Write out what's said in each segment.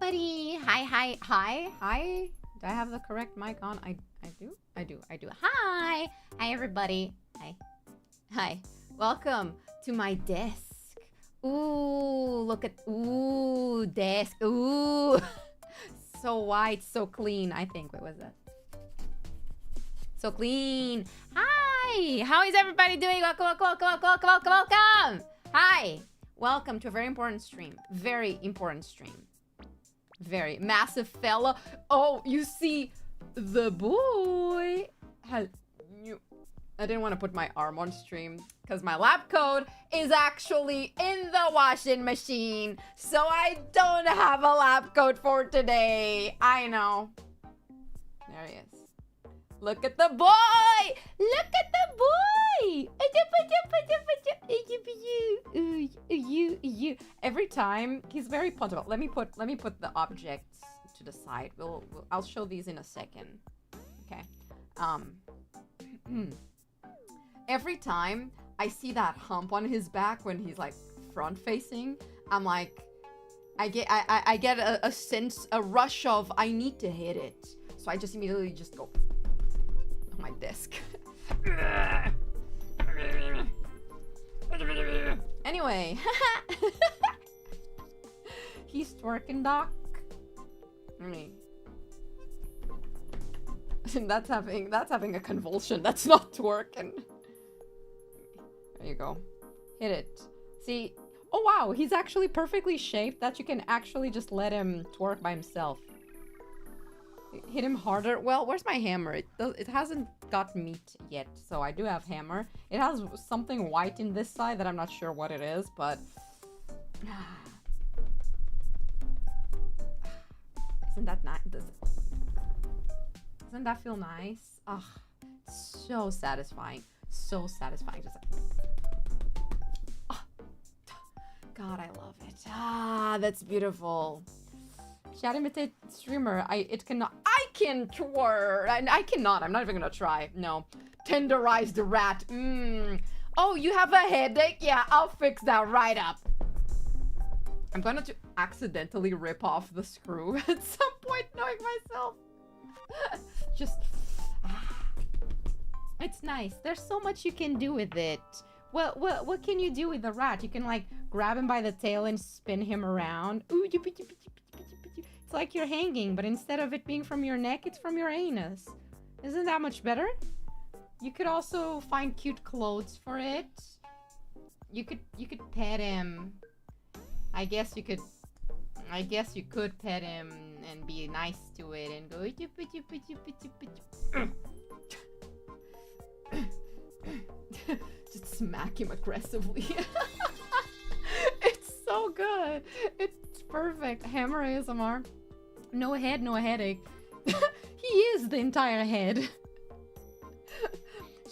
everybody. Hi. Do I have the correct mic on? I do. Hi, everybody. Hi. Welcome to my desk. Ooh, look at, desk. Ooh. So white, so clean, I think. What was that? So clean. Hi. How is everybody doing? Welcome. Hi. Welcome to a very important stream. Very important stream. Very massive fella. Oh, you see, the boy has... I didn't want to put my arm on stream because my lab coat is actually in the washing machine. So I don't have a lab coat for today. I know. There he is. Look at the boy! Look at the boy! Every time he's very puntable. Let me put the objects to the side. I'll show these in a second. Okay. Every time I see that hump on his back when he's like front facing, I'm like, I get a sense, a rush of I need to hit it. So I just immediately just go on my desk. Anyway, he's twerking, Doc. I mean, that's having a convulsion. That's not twerking. There you go. Hit it. See? Oh wow, he's actually perfectly shaped that you can actually just let him twerk by himself. Hit him harder. Well, where's my hammer? It hasn't got meat yet, so I do have hammer. It has something white in this side that I'm not sure what it is, but... Isn't that nice? Doesn't that feel nice? Ugh, so satisfying. So satisfying. Just like... Oh. God, I love it. Ah, that's beautiful. Chat imitate streamer. I can twerk. I cannot. I'm not even gonna try. No. Tenderized rat. Oh, you have a headache? Yeah, I'll fix that right up. I'm gonna accidentally rip off the screw at some point, knowing myself. Just... It's nice. There's so much you can do with it. What can you do with the rat? You can like grab him by the tail and spin him around. Ooh, it's like you're hanging, but instead of it being from your neck, it's from your anus. Isn't that much better? You could also find cute clothes for it. You could pet him. I guess you could pet him and be nice to it and go. Just smack him aggressively. It's so good. It's perfect. Hammer ASMR. No head, no headache. He is the entire head.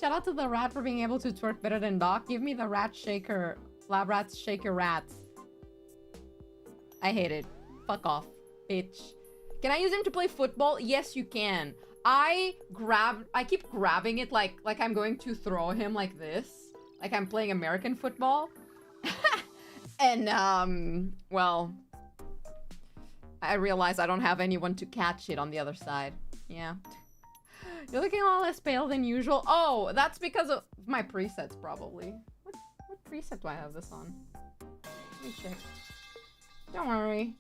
Shout out to the rat for being able to twerk better than Doc. Give me the rat shaker. Lab rats shake your rats. I hate it. Fuck off, bitch. Can I use him to play football? Yes, you can. I keep grabbing it like I'm going to throw him like this. Like I'm playing American football. And, well, I realize I don't have anyone to catch it on the other side. Yeah. You're looking a lot less pale than usual. Oh, that's because of my presets, probably. What preset do I have this on? Let me check. Don't worry.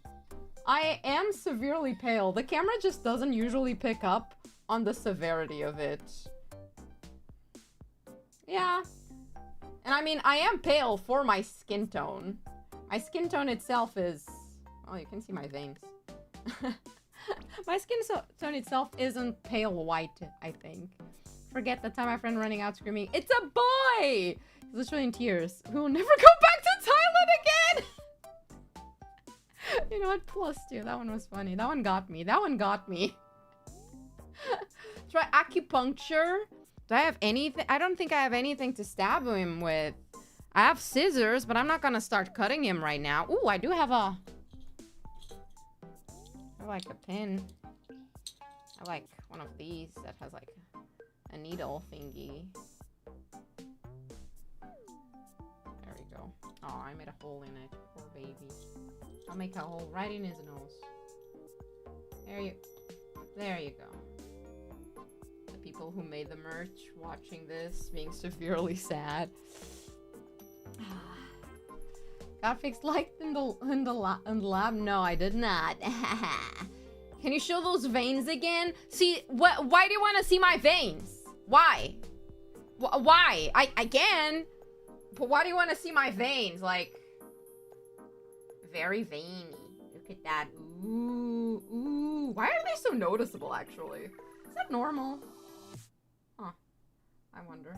I am severely pale. The camera just doesn't usually pick up on the severity of it. Yeah. And I mean, I am pale for my skin tone. My skin tone itself is... Oh, you can see my veins. My skin tone itself isn't pale white, I think. Forget the time my friend running out screaming, "It's a boy!" He's literally in tears. We will never go back to Thailand again! You know what? +2. That one was funny. That one got me. That one got me. Try acupuncture. Do I have anything? I don't think I have anything to stab him with. I have scissors, but I'm not gonna start cutting him right now. Ooh, I do have a... I like a pin. I like one of these that has like a needle thingy. There we go. Oh, I made a hole in it. Poor baby. I'll make a hole right in his nose. There you go. The people who made the merch watching this being severely sad. Got fixed like in the lab? No, I did not. Can you show those veins again? See, why do you want to see my veins? Why? Why? I can. But why do you want to see my veins? Like, very veiny. Look at that. Ooh, ooh. Why are they so noticeable, actually? Is that normal? Huh. I wonder.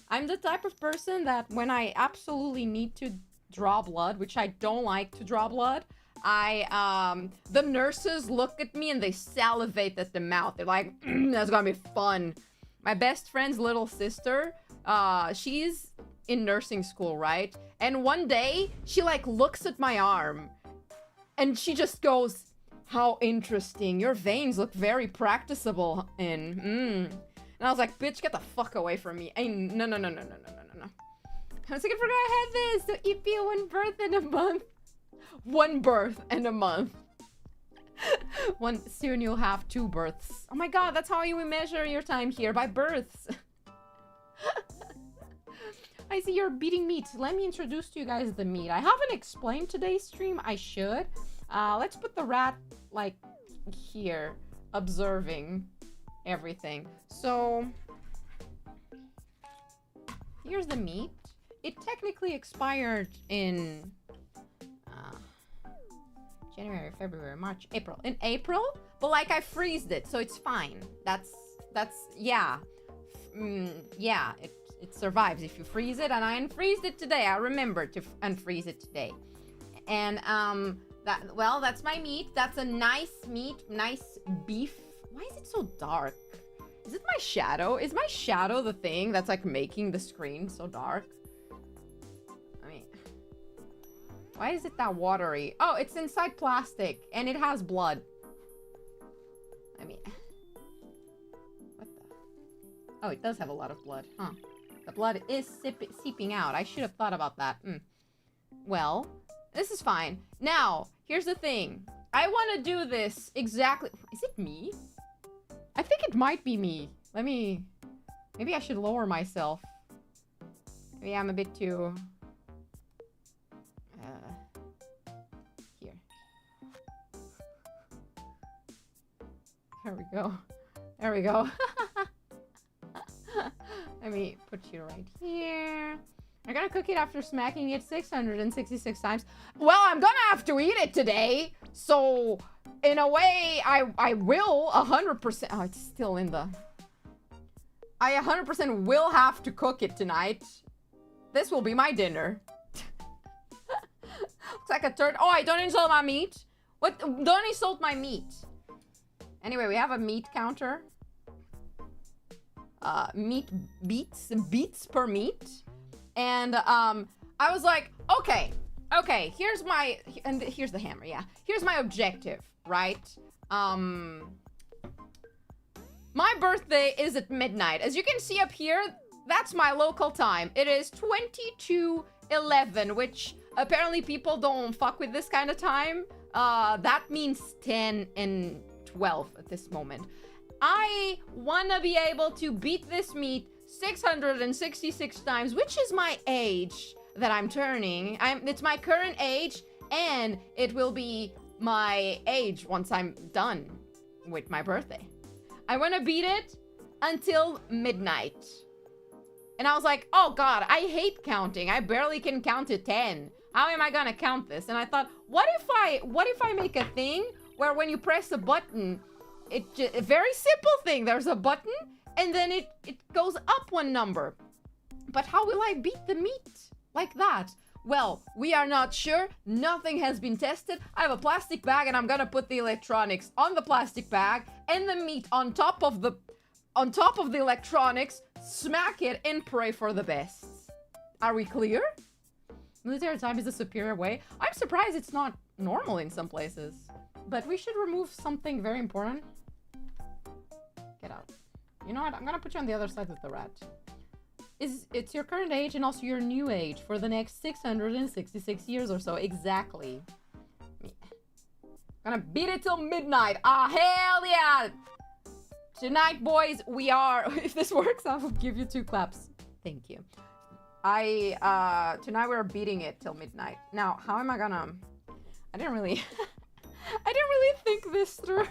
I'm the type of person that when I absolutely need to draw blood, which I don't like to draw blood, the nurses look at me and they salivate at the mouth. They're like, that's gonna be fun. My best friend's little sister, she's in nursing school, right? And one day, she like looks at my arm and she just goes, how interesting. Your veins look very practicable in, And I was like, bitch, get the fuck away from me. Ain't, no. I was like, I forgot I had this. So EP, one birth in a month. One birth in a month. Soon you'll have 2 births. Oh my god, that's how you measure your time here, by births. I see you're beating meat. Let me introduce to you guys the meat. I haven't explained today's stream. I should. Let's put the rat, like, here, observing everything. So, here's the meat. It technically expired in January, February, March, April. In April, but like I freezed it, so it's fine. That's yeah. Yeah, it survives if you freeze it, and I unfreezed it today. I remembered to unfreeze it today. And that's my meat. That's a nice meat, nice beef. Why is it so dark? Is it my shadow? Is my shadow the thing that's like making the screen so dark? I mean, why is it that watery? Oh, it's inside plastic and it has blood. I mean, what the? Oh, it does have a lot of blood, huh? The blood is seeping out. I should have thought about that. Well, this is fine. Now, here's the thing. I want to do this exactly. Is it me? I think it might be me. Maybe I should lower myself. Maybe I'm a bit too... here. There we go. There we go. Let me put you right here. I'm gonna cook it after smacking it 666 times. Well, I'm gonna have to eat it today. So, in a way, I will 100%... Oh, it's still in the... I 100% will have to cook it tonight. This will be my dinner. Looks like a turd. Oh, I don't insult my meat. What? Don't insult my meat. Anyway, we have a meat counter. Meat beats per meat. And I was like, okay, here's my, and here's the hammer, yeah. Here's my objective, right? My birthday is at midnight. As you can see up here, that's my local time. It is 22:11, which apparently people don't fuck with this kind of time. That means 10 and 12 at this moment. I wanna be able to beat this meat 666 times, which is my age that I'm turning. It's my current age, and it will be my age once I'm done with my birthday. I want to beat it until midnight. And I was like, oh god, I hate counting. I barely can count to 10. How am I gonna count this? And I thought, what if I make a thing where when you press a button, a very simple thing, there's a button, and then it goes up one number. But how will I beat the meat like that? Well, we are not sure. Nothing has been tested. I have a plastic bag, and I'm gonna put the electronics on the plastic bag and the meat on top of the electronics, smack it, and pray for the best. Are we clear? Military time is the superior way. I'm surprised it's not normal in some places. But we should remove something very important. Get out. You know what? I'm gonna put you on the other side of the rat. it's your current age and also your new age for the next 666 years or so. Exactly. Gonna beat it till midnight. Ah, hell yeah! Tonight, boys, we are... If this works, I will give you 2 claps. Thank you. Tonight we're beating it till midnight. Now, how am I gonna... I didn't really... I didn't really think this through.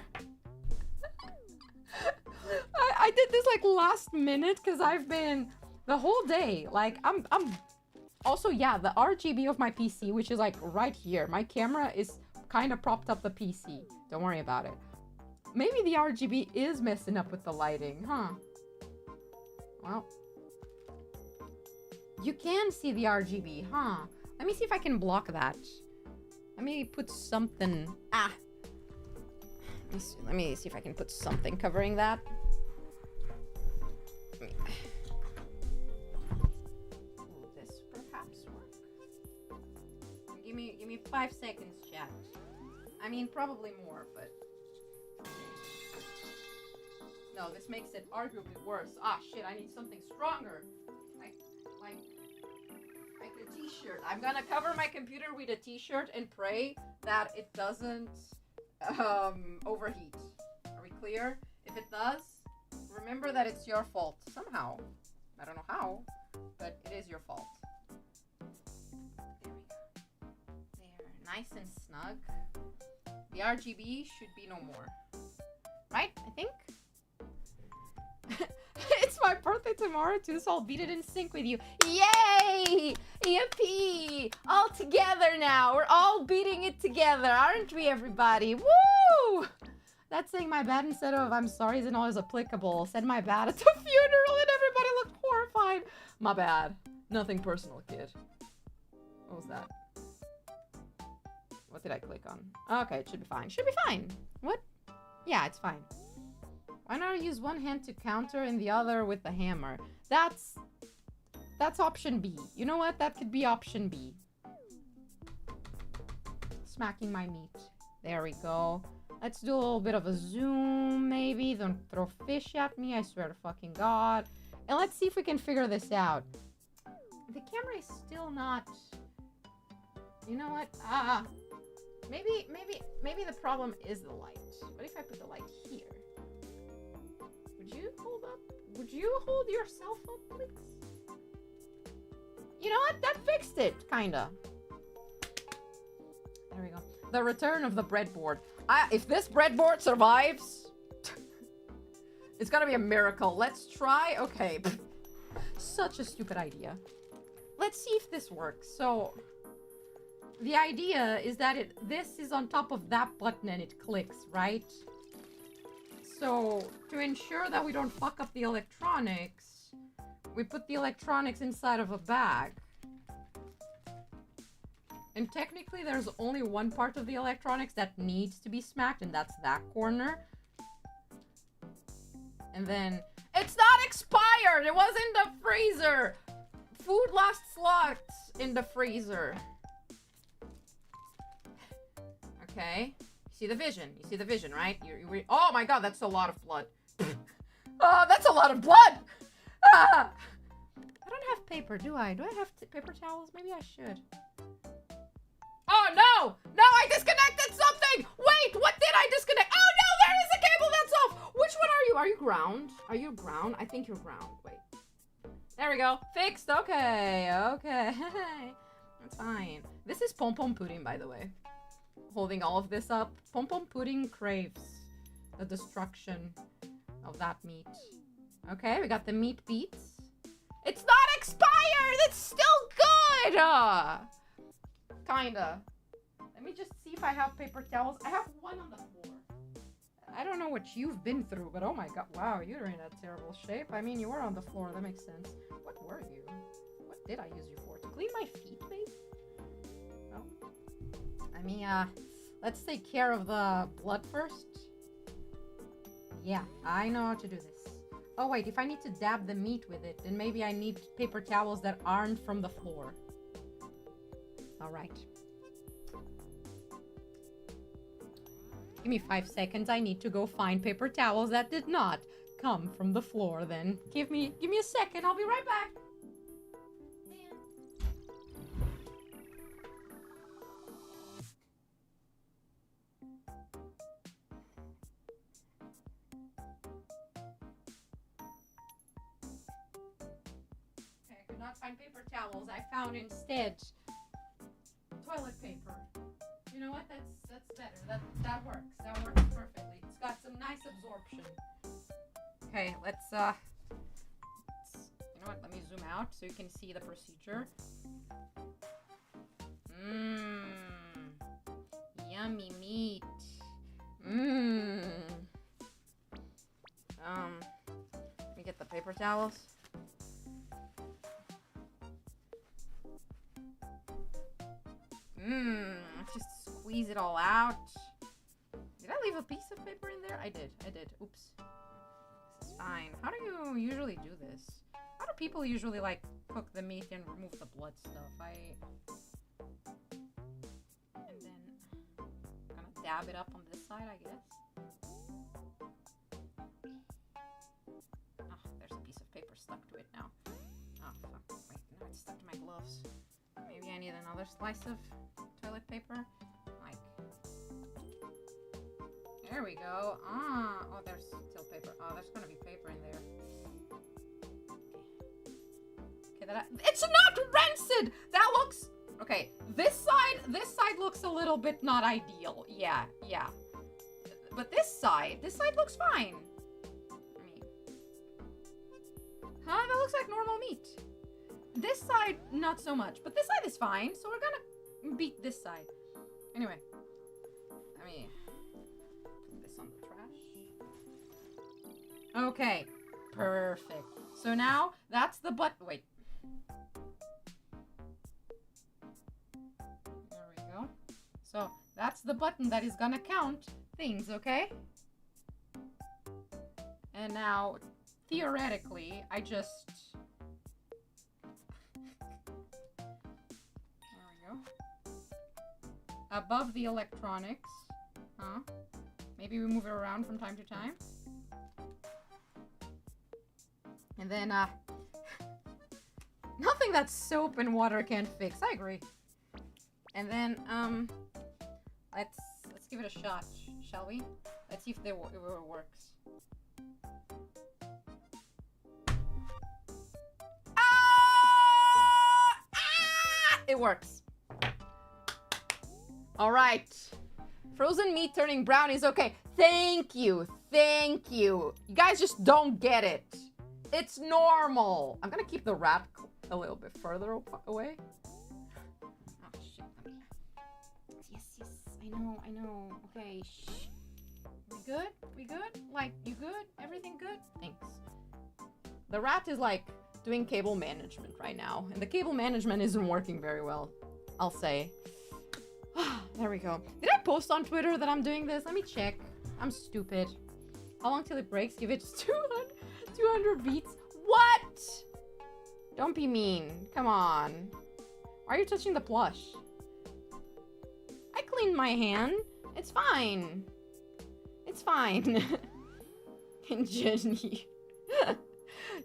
I did this, like, last minute, because I've been... The whole day, like, I'm... Also, yeah, the RGB of my PC, which is, like, right here. My camera is kind of propped up the PC. Don't worry about it. Maybe the RGB is messing up with the lighting, huh? Well... You can see the RGB, huh? Let me see if I can block that. Let me put something... Ah! Let me see if I can put something covering that. Will this perhaps work? Give me 5 seconds, chat. I mean, probably more, but... No, this makes it arguably worse. Ah, shit, I need something stronger. Like a t-shirt. I'm gonna cover my computer with a t-shirt and pray that it doesn't overheat. Are we clear? If it does, remember that it's your fault. Somehow. I don't know how, but it is your fault. There we go. There. Nice and snug. The RGB should be no more. Right? I think? It's my birthday tomorrow too, so I'll beat it in sync with you. Yay! Yippee! All together now. We're all beating it together, aren't we, everybody? Woo! That saying my bad instead of I'm sorry isn't always applicable. Said my bad at the funeral and everybody looked horrified. My bad. Nothing personal, kid. What was that? What did I click on? Okay, it should be fine. Should be fine. What? Yeah, it's fine. Why not use one hand to counter and the other with the hammer? That's option B. You know what? That could be option B. Smacking my meat. There we go. Let's do a little bit of a zoom, maybe. Don't throw fish at me, I swear to fucking God. And let's see if we can figure this out. The camera is still not... You know what? Maybe the problem is the light. What if I put the light here? Would you hold up? Would you hold yourself up, please? You know what? That fixed it, kinda. There we go. The return of the breadboard. If this breadboard survives, it's gonna be a miracle. Let's try. Okay. Such a stupid idea. Let's see if this works. So, the idea is that this is on top of that button and it clicks, right? So, to ensure that we don't fuck up the electronics, we put the electronics inside of a bag. And technically, there's only one part of the electronics that needs to be smacked, and that's that corner. And then, it's not expired! It was in the freezer! Food lasts lots in the freezer. Okay. You see the vision. You see the vision, right? Oh my God, that's a lot of blood. Oh, that's a lot of blood! Ah! I don't have paper, do I? Do I have paper towels? Maybe I should. Oh no! No, I disconnected something! Wait, what did I disconnect? Oh no, there is a cable that's off! Which one are you? Are you ground? Are you ground? I think you're ground. Wait. There we go. Fixed. Okay. Okay. That's fine. This is Pom Pom Pudding, by the way. Holding all of this up. Pom Pom Pudding craves the destruction of that meat. Okay, we got the meat beats. It's not expired! It's still good! Kinda. Let me just see if I have paper towels. I have one on the floor. I don't know what you've been through, but oh my God. Wow, you're in a terrible shape. I mean, you were on the floor. That makes sense. What were you? What did I use you for? To clean my feet, maybe? Oh. I mean, let's take care of the blood first. Yeah, I know how to do this. Oh wait, if I need to dab the meat with it, then maybe I need paper towels that aren't from the floor. Alright. Give me 5 seconds, I need to go find paper towels that did not come from the floor then. Give me a second, I'll be right back. find paper towels. I found instead toilet paper. You know what? That's better. That works. That works perfectly. It's got some nice absorption. Okay, let's you know what? Let me zoom out so you can see the procedure. Yummy meat. Let me get the paper towels. Just squeeze it all out. Did I leave a piece of paper in there? I did. Oops. This is fine. How do you usually do this? How do people usually, like, cook the meat and remove the blood stuff? And then I'm gonna dab it up on this side, I guess. Oh, there's a piece of paper stuck to it now. Oh, fuck. Wait, no, it's stuck to my gloves. Maybe I need another slice of toilet paper. Like, there we go. Oh, there's still paper. Oh, there's gonna be paper in there. Okay, it's not rancid! That looks... Okay, this side looks a little bit not ideal. Yeah. But this side looks fine. I mean... Huh? That looks like normal meat. This side, not so much. But this side is fine, so we're gonna beat this side. Anyway. Let me put this on the trash. Okay. Perfect. So now, that's the butt... Wait. There we go. So, that's the button that is gonna count things, okay? And now, theoretically, I just... Above the electronics. Huh? Maybe we move it around from time to time. And then, nothing that soap and water can't fix. I agree. And then, let's give it a shot, shall we? Let's see if it works. It works. All right. Frozen meat turning brown is okay. Thank you. You guys just don't get it. It's normal. I'm gonna keep the rat a little bit further away. Oh, shit. Yes. I know. Okay, shh. We good? Like, you good? Everything good? Thanks. The rat is, like, doing cable management right now. And the cable management isn't working very well, I'll say. There we go. Did I post on Twitter that I'm doing this? Let me check. I'm stupid. How long till it breaks? Give it 200 beats. What? Don't be mean. Come on. Why are you touching the plush? I cleaned my hand. It's fine. It's fine. And Jenny.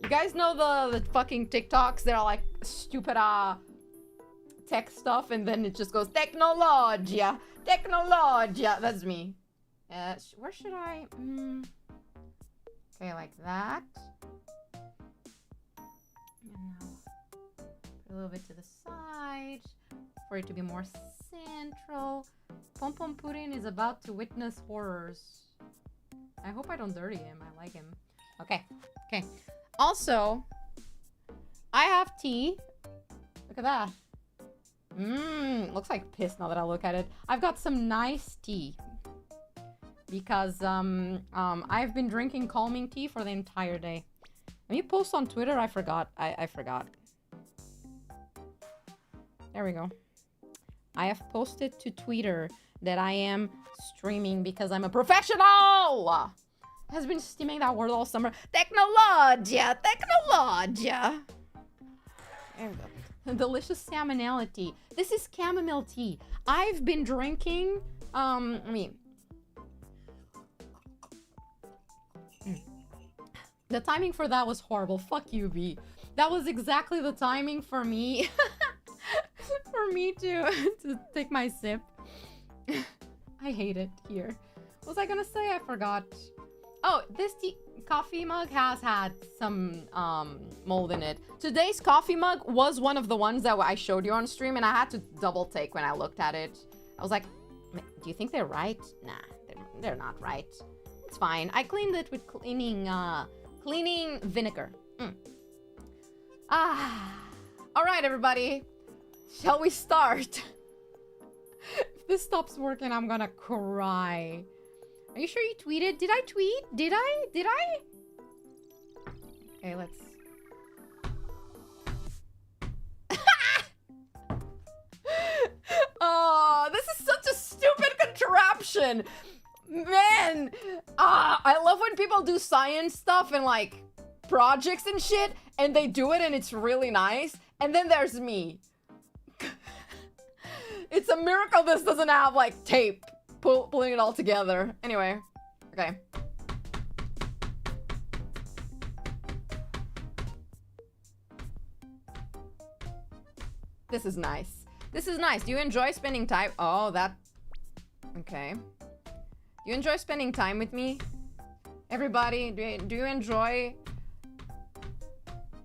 You guys know the fucking TikToks that are like stupid tech stuff, and then it just goes technologia. That's me. Where should I? Okay, like that. And now put a little bit to the side for it to be more central. Pom Pom Pudding is about to witness horrors. I hope I don't dirty him. I like him. Okay. Also, I have tea. Look at that. Looks like piss now that I look at it. I've got some nice tea. Because, I've been drinking calming tea for the entire day. When you post on Twitter, I forgot. I forgot. There we go. I have posted to Twitter that I am streaming because I'm a professional! Has been steaming that word all summer. Technologia! There we go. Delicious salmonality. This is chamomile tea. I've been drinking, the timing for that was horrible. Fuck you, B. That was exactly the timing for me. For me to take my sip. I hate it here. What was I gonna say? I forgot. Oh, this tea coffee mug has had some mold in it. Today's coffee mug was one of the ones that I showed you on stream, and I had to double take when I looked at it. I was like, do you think they're right? Nah, they're not right. It's fine. I cleaned it with cleaning vinegar. All right, everybody. Shall we start? If this stops working, I'm gonna cry. Are you sure you tweeted? Did I tweet? Did I? Okay, let's... Oh, this is such a stupid contraption. Man, I love when people do science stuff and like projects and shit, and they do it and it's really nice. And then there's me. It's a miracle this doesn't have like tape pulling it all together. Anyway, okay. This is nice. This is nice. Do you enjoy spending time? Oh, that... Okay. Do you enjoy spending time with me? Everybody, do you enjoy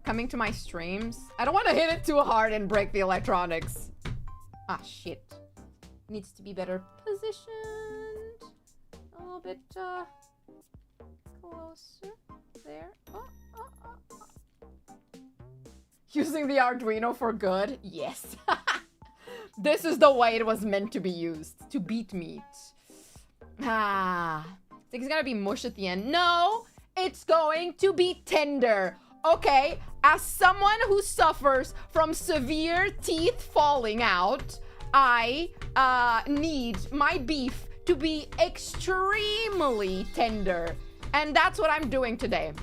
coming to my streams? I don't want to hit it too hard and break the electronics. Ah, shit. Needs to be better positioned. A little bit, closer. There. Using the Arduino for good? Yes. This is the way it was meant to be used. To beat meat. I think it's gonna be mush at the end. No! It's going to be tender. Okay, as someone who suffers from severe teeth falling out, I need my beef to be extremely tender. And that's what I'm doing today.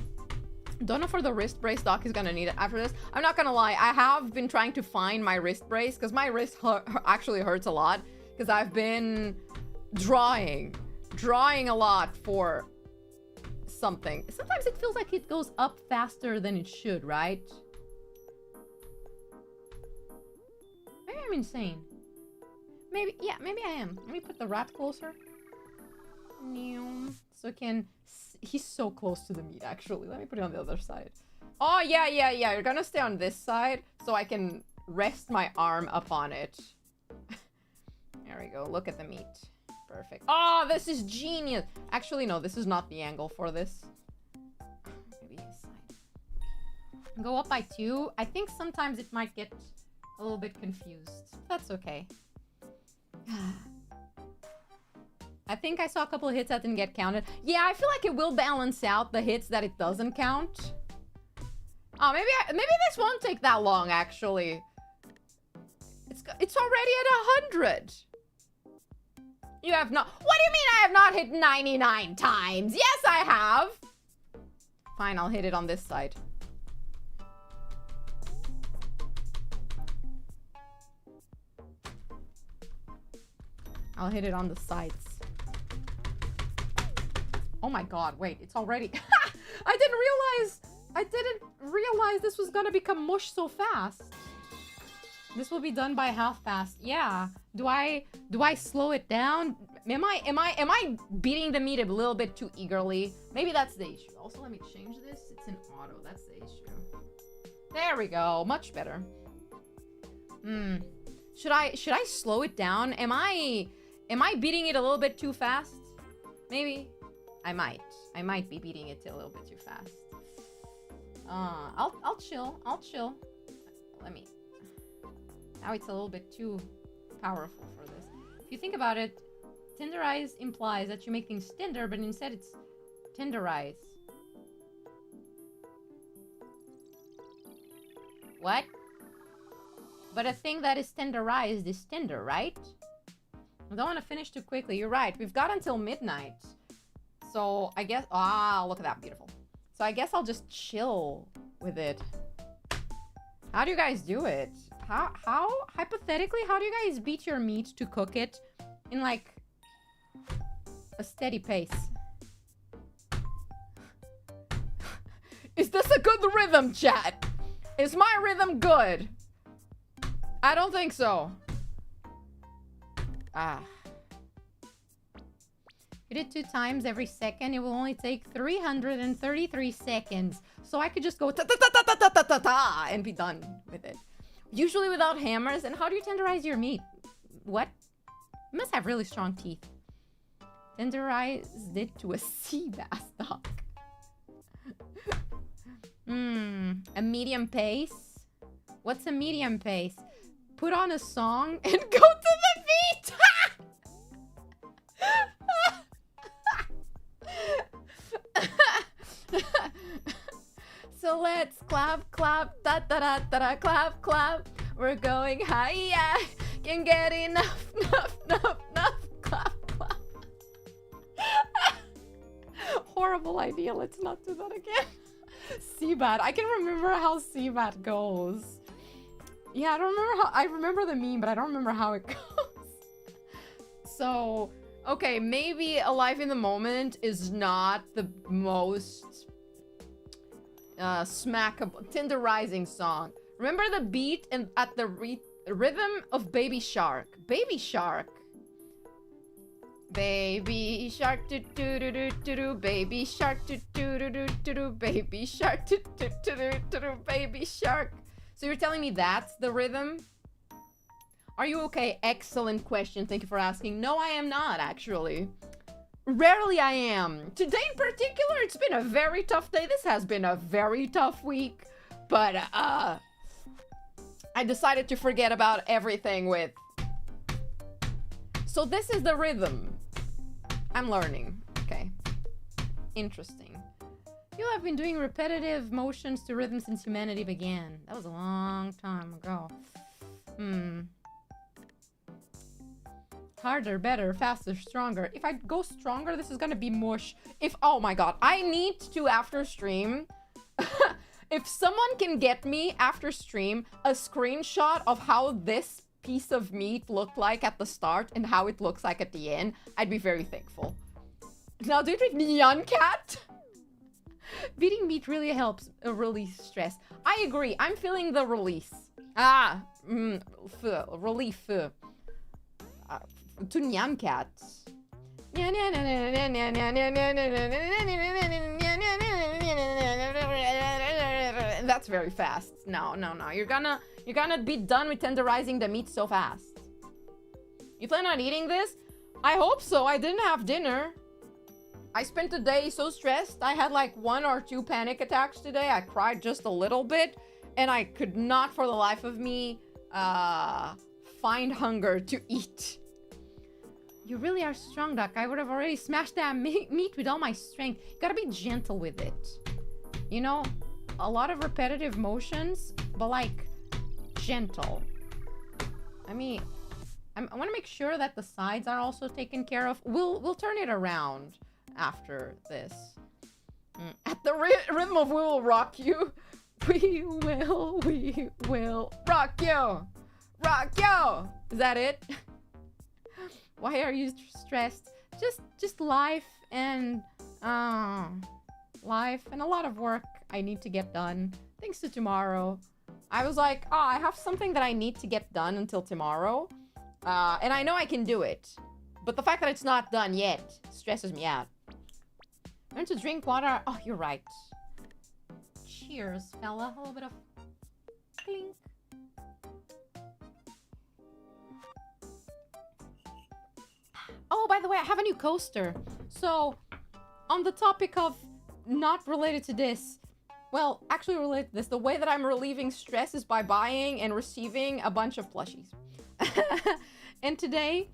Don't know for the wrist brace. Doc is gonna need it after this. I'm not gonna lie, I have been trying to find my wrist brace because my wrist actually hurts a lot because I've been drawing a lot for something. Sometimes it feels like it goes up faster than it should, right? Maybe I'm insane. Maybe, yeah, maybe I am. Let me put the rat closer. So he's so close to the meat, actually. Let me put it on the other side. Oh, yeah. You're gonna stay on this side so I can rest my arm up on it. There we go. Look at the meat. Perfect. Oh, this is genius. Actually, no, this is not the angle for this. Maybe this side. Go up by 2. I think sometimes it might get a little bit confused. That's okay. I think I saw a couple of hits that didn't get counted. Yeah, I feel like it will balance out the hits that it doesn't count. Oh, maybe this won't take that long, actually. It's already at 100. You have not... What do you mean I have not hit 99 times? Yes, I have. Fine, I'll hit it on this side. I'll hit it on the sides. Oh my god, wait, it's already... I didn't realize this was gonna become mush so fast. This will be done by half fast. Yeah. Do I slow it down? Am I beating the meat a little bit too eagerly? Maybe that's the issue. Also, let me change this. It's in auto. That's the issue. There we go. Much better. Should I slow it down? Am I beating it a little bit too fast? Maybe. I might be beating it a little bit too fast. I'll chill. Let me... Now it's a little bit too powerful for this. If you think about it, tenderize implies that you make things tender, but instead it's tenderize. What? But a thing that is tenderized is tender, right? I don't want to finish too quickly. You're right. We've got until midnight. So I guess... Ah, look at that. Beautiful. So I guess I'll just chill with it. How do you guys do it? How hypothetically, how do you guys beat your meat to cook it in like a steady pace? Is this a good rhythm, chat? Is my rhythm good? I don't think so. You did 2 times every second. It will only take 333 seconds. So I could just go ta-ta-ta-ta-ta-ta-ta and be done with it. Usually without hammers. And how do you tenderize your meat? What? You must have really strong teeth. Tenderized it to a sea bass dog. A medium pace? What's a medium pace? Put on a song and go to the beat! So let's clap, clap, da da da da da, clap, clap. We're going high, yeah. Can't get enough, enough, clap, clap. Horrible idea. Let's not do that again. Seabat. I can remember how Seabat goes. Yeah, I don't remember how. I remember the meme, but I don't remember how it goes. So, okay, maybe Alive in the Moment is not the most smackable, tenderizing song. Remember the beat and at the rhythm of Baby Shark. Baby Shark. Baby Shark, do do do do do do. Baby Shark, do do do do do do. Baby Shark, do do do do do do. Baby Shark. So you're telling me that's the rhythm? Are you okay? Excellent question. Thank you for asking. No, I am not, actually. Rarely I am. Today in particular, it's been a very tough day. This has been a very tough week. But, I decided to forget about everything with... So this is the rhythm. I'm learning. Okay. Interesting. You have been doing repetitive motions to rhythm since humanity began. That was a long time ago. Harder, better, faster, stronger. If I go stronger, this is gonna be mush. Oh my god, I need to, after stream, if someone can get me, after stream, a screenshot of how this piece of meat looked like at the start and how it looks like at the end, I'd be very thankful. Now do it with Neon Cat. Beating meat really helps release stress. I agree. I'm feeling the release. Relief. To Nyan Cat. That's very fast. No. You're gonna be done with tenderizing the meat so fast. You plan on eating this? I hope so. I didn't have dinner. I spent the day so stressed. I had like 1 or 2 panic attacks today. I cried just a little bit. And I could not for the life of me find hunger to eat. You really are strong, Duck. I would have already smashed that meat with all my strength. You gotta be gentle with it. You know, a lot of repetitive motions, but like gentle. I mean, I want to make sure that the sides are also taken care of. We'll turn it around after this. At the rhythm of We Will Rock You. We will rock you. Rock you. Is that it? Why are you stressed? Just life and a lot of work I need to get done. Thanks to tomorrow. I was like, I have something that I need to get done until tomorrow. And I know I can do it. But the fact that it's not done yet stresses me out. Learn to drink water. Oh, you're right. Cheers, fella. A little bit of clink. Oh, by the way, I have a new coaster. So, on the topic of not related to this, well, actually related to this, the way that I'm relieving stress is by buying and receiving a bunch of plushies. And today,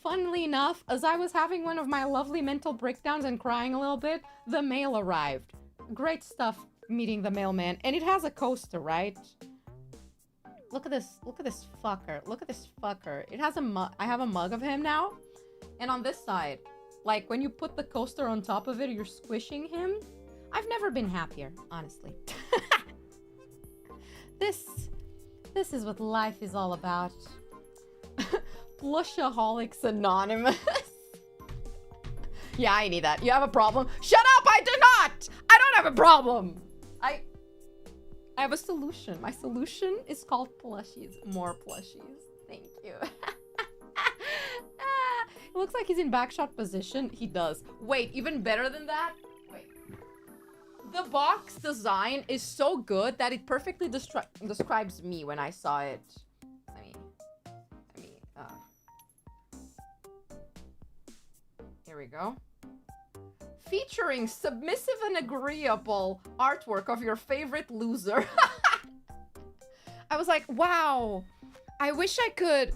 funnily enough, as I was having one of my lovely mental breakdowns and crying a little bit, the mail arrived. Great stuff meeting the mailman. And it has a coaster, right? Look at this fucker. Look at this fucker. It has a mug. I have a mug of him now. And on this side, like when you put the coaster on top of it, you're squishing him. I've never been happier, honestly. This is what life is all about. Plushaholics Anonymous. Yeah, I need that. You have a problem? Shut up! I do not! I don't have a problem! I have a solution. My solution is called plushies. More plushies. Thank you. looks like he's in backshot position. He does. Wait, even better than that? Wait. The box design is so good that it perfectly describes me when I saw it. Here we go. Featuring submissive and agreeable artwork of your favorite loser. I was like, wow. I wish I could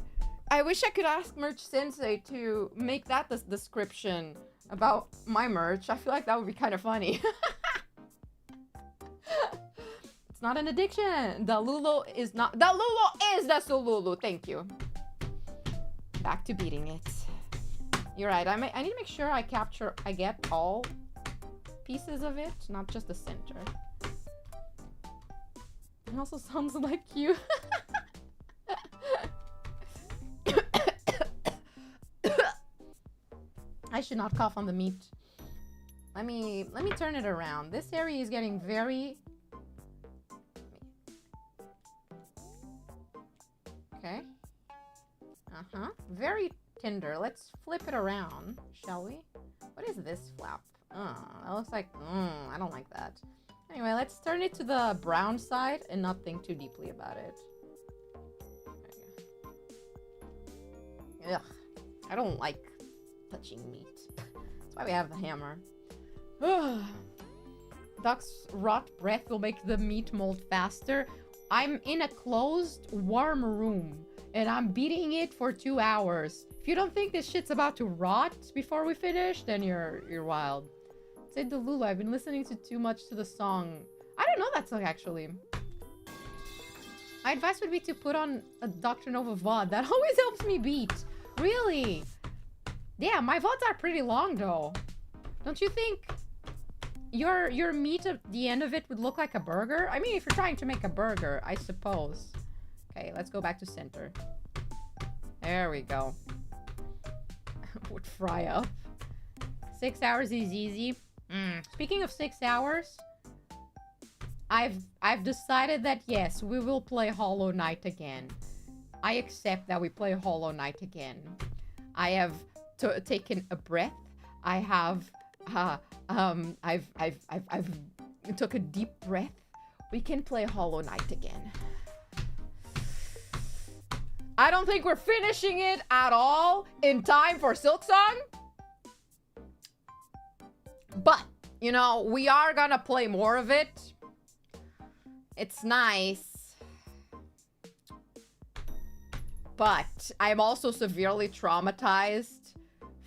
ask Merch Sensei to make that the description about my merch. I feel like that would be kind of funny. It's not an addiction. The Lulu is not. The Lulu is the Sululu. Thank you. Back to beating it. You're right. I need to make sure I get all pieces of it, not just the center. It also sounds like you. I should not cough on the meat. Let me turn it around. This area is getting very... Okay. Very tender. Let's flip it around, shall we? What is this flap? That looks like... I don't like that. Anyway, let's turn it to the brown side and not think too deeply about it. Ugh. I don't like touching meat. That's why we have the hammer. Duck's rot breath will make the meat mold faster. I'm in a closed, warm room, and I'm beating it for 2 hours. If you don't think this shit's about to rot before we finish, then you're wild. Say Delulu, I've been listening to too much to the song. I don't know that song, actually. My advice would be to put on a Dr.NOVA VOD. That always helps me beat. Really? Yeah, my VODs are pretty long, though. Don't you think your meat at the end of it would look like a burger? I mean, if you're trying to make a burger, I suppose. Okay, let's go back to center. There we go. Would fry up. 6 hours is easy. Speaking of 6 hours, I've decided that yes, we will play Hollow Knight again. I accept that we play Hollow Knight again. I have taken a breath. I have I've took a deep breath. We can play Hollow Knight again. I don't think we're finishing it at all in time for Silksong. But, you know, we are gonna play more of it. It's nice. But I'm also severely traumatized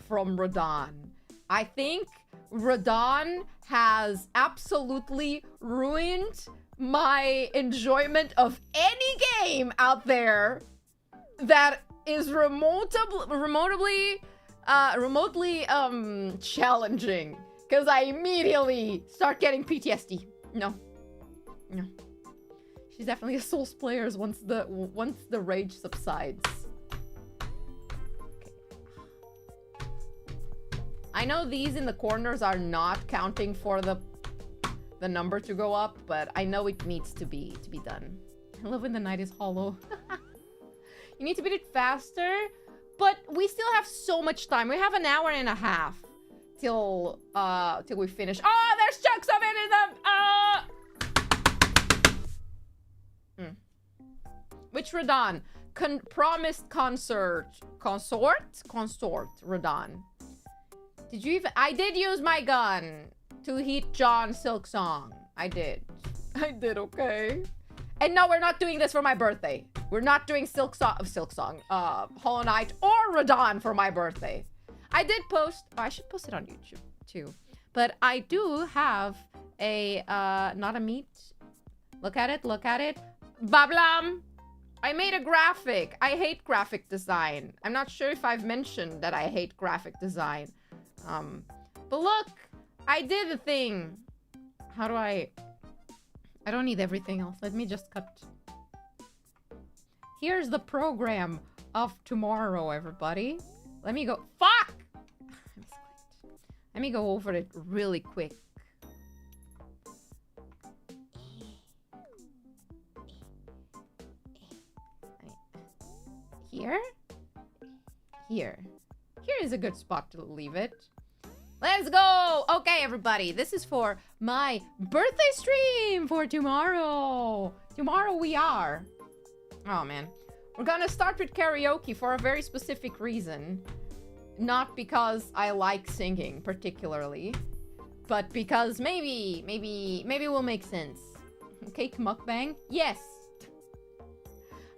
from Radon. I think Radon has absolutely ruined my enjoyment of any game out there that is remotely challenging. Because I immediately start getting PTSD. No. She's definitely a Souls player once the rage subsides. Okay. I know these in the corners are not counting for the number to go up, but I know it needs to be done. I love when the night is hollow. You need to beat it faster, but we still have so much time. We have an hour and a half till we finish. Oh, there's chunks of it in the Which Radon? Promised consort Radon. Did you even? I did use my gun to hit John Silksong. I did, okay. And no, we're not doing this for my birthday. We're not doing Silksong, Hollow Knight, or Radon for my birthday. I did post... Oh, I should post it on YouTube, too. But I do have a... not a meat. Look at it. Bablam! I made a graphic. I hate graphic design. I'm not sure if I've mentioned that I hate graphic design. But look! I did the thing. How do I don't need everything else. Let me just cut... Here's the program of tomorrow, everybody. Let me go... Fuck! Let me go over it really quick. Here. Here is a good spot to leave it. Let's go! Okay, everybody, this is for my birthday stream for tomorrow. Tomorrow we are. Oh, man. We're gonna start with karaoke for a very specific reason. Not because I like singing particularly, but because maybe will make sense. Cake mukbang? Yes.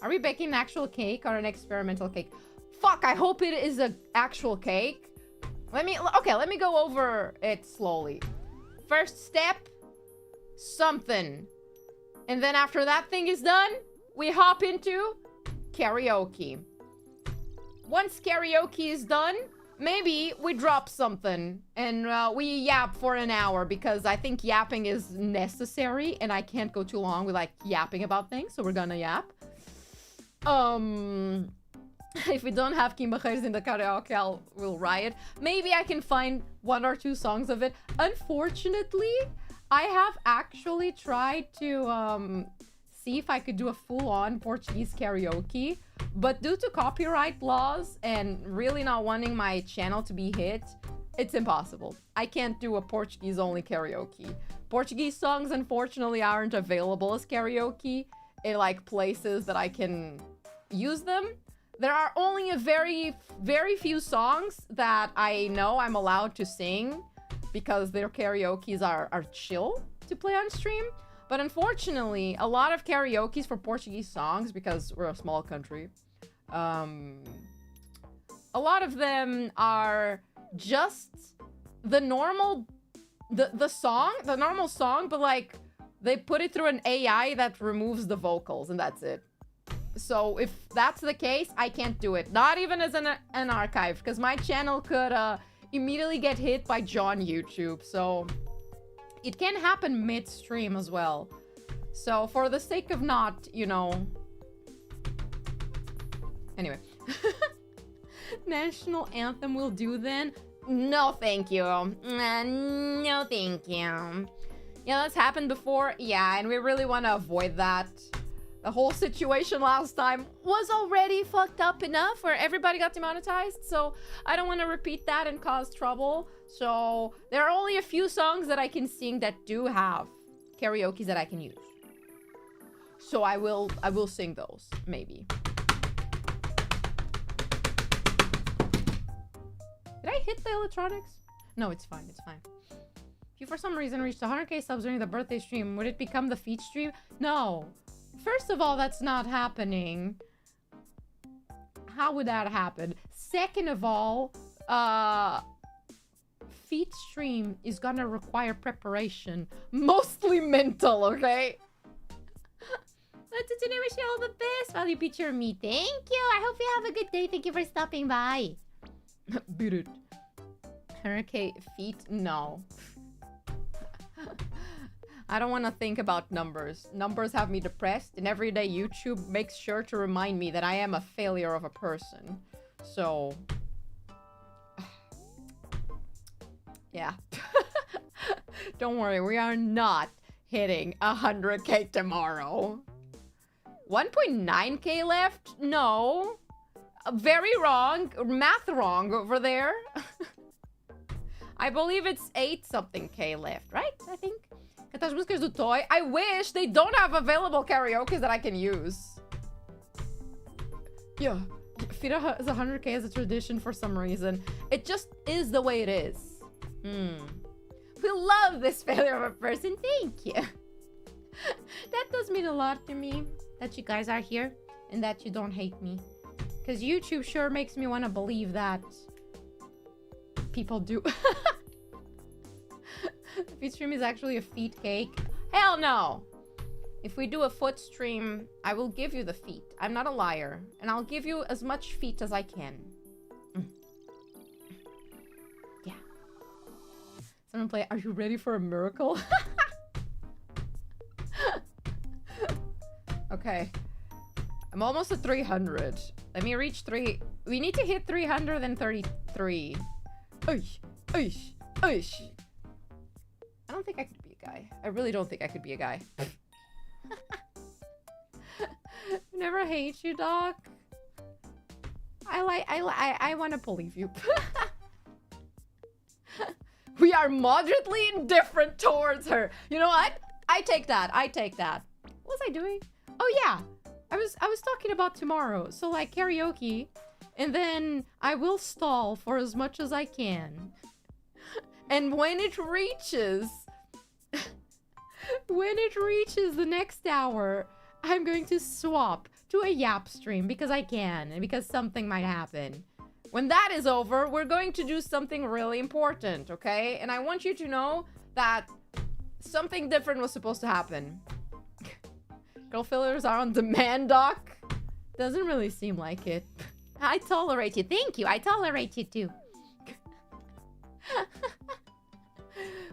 Are we baking an actual cake or an experimental cake? Fuck, I hope it is an actual cake. Let me go over it slowly. First step, something. And then after that thing is done, we hop into karaoke. Once karaoke is done, maybe we drop something and we yap for an hour because I think yapping is necessary and I can't go too long with like yapping about things, so we're gonna yap. If we don't have Kimbachers in the karaoke, we'll riot. Maybe I can find 1 or 2 songs of it. Unfortunately, I have actually tried to see if I could do a full-on Portuguese karaoke, but due to copyright laws and really not wanting my channel to be hit, it's impossible. I can't do a Portuguese-only karaoke. Portuguese songs, unfortunately, aren't available as karaoke in like places that I can use them. There are only a very few songs that I know I'm allowed to sing because their karaokes are chill to play on stream. But unfortunately, a lot of karaokes for Portuguese songs, because we're a small country, a lot of them are just the normal song, but like they put it through an AI that removes the vocals and that's it. So if that's the case, I can't do it. Not even as an archive, because my channel could immediately get hit by John YouTube. So it can happen mid-stream as well. So for the sake of not, you know... Anyway. National anthem will do then? No, thank you. No, thank you. Yeah, that's happened before. Yeah, and we really want to avoid that. The whole situation last time was already fucked up enough where everybody got demonetized, so I don't want to repeat that and cause trouble. So there are only a few songs that I can sing that do have karaoke that I can use. So I will sing those, maybe. Did I hit the electronics? No, it's fine, it's fine. If you for some reason reached 100k subs during the birthday stream, would it become the feat stream? No. First of all, that's not happening. How would that happen? Second of all, feat stream is gonna require preparation. Mostly mental, okay? Let's today wish you all the best. Value picture of me. Thank you. I hope you have a good day. Thank you for stopping by. Beat it. 100k feet? No. I don't want to think about numbers. Numbers have me depressed, and every day YouTube makes sure to remind me that I am a failure of a person. So... yeah. Don't worry, we are not hitting 100k tomorrow. 1.9k left? No. Very wrong. Math wrong over there. I believe it's 8-something-k left, right? I think. Cantar as músicas do Toy. I wish they don't have available karaoke that I can use. Yeah. Fira is 100k as a tradition for some reason. It just is the way it is. We love this failure of a person. Thank you. That does mean a lot to me. That you guys are here. And that you don't hate me. Because YouTube sure makes me want to believe that people do. The feet stream is actually a feet cake. Hell no! If we do a foot stream, I will give you the feet. I'm not a liar. And I'll give you as much feet as I can. Yeah. Someone play, are you ready for a miracle? Okay. I'm almost at 300. Let me reach 3... We need to hit 333. Oish, oish, oish. I don't think I could be a guy. I really don't think I could be a guy. Never hate you, Doc. I want to believe you. We are moderately indifferent towards her. You know what? I take that. I take that. What was I doing? Oh yeah, I was talking about tomorrow. So like karaoke, and then I will stall for as much as I can. And when it reaches the next hour, I'm going to swap to a yap stream because I can and because something might happen. When that is over, we're going to do something really important, okay? And I want you to know that something different was supposed to happen. Girl fillers are on demand, Doc. Doesn't really seem like it. I tolerate you. Thank you. I tolerate you too.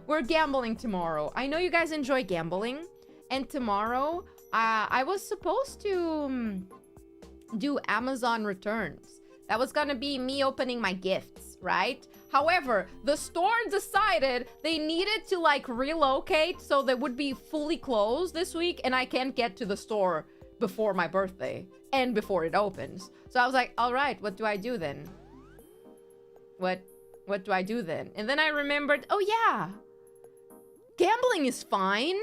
We're gambling tomorrow. I know you guys enjoy gambling. And tomorrow, I was supposed to do Amazon returns. That was gonna be me opening my gifts, right? However, the store decided they needed to like relocate so they would be fully closed this week, and I can't get to the store before my birthday and before it opens. So I was like, all right, what do I do then? What do I do then? And then I remembered, oh yeah, gambling is fine.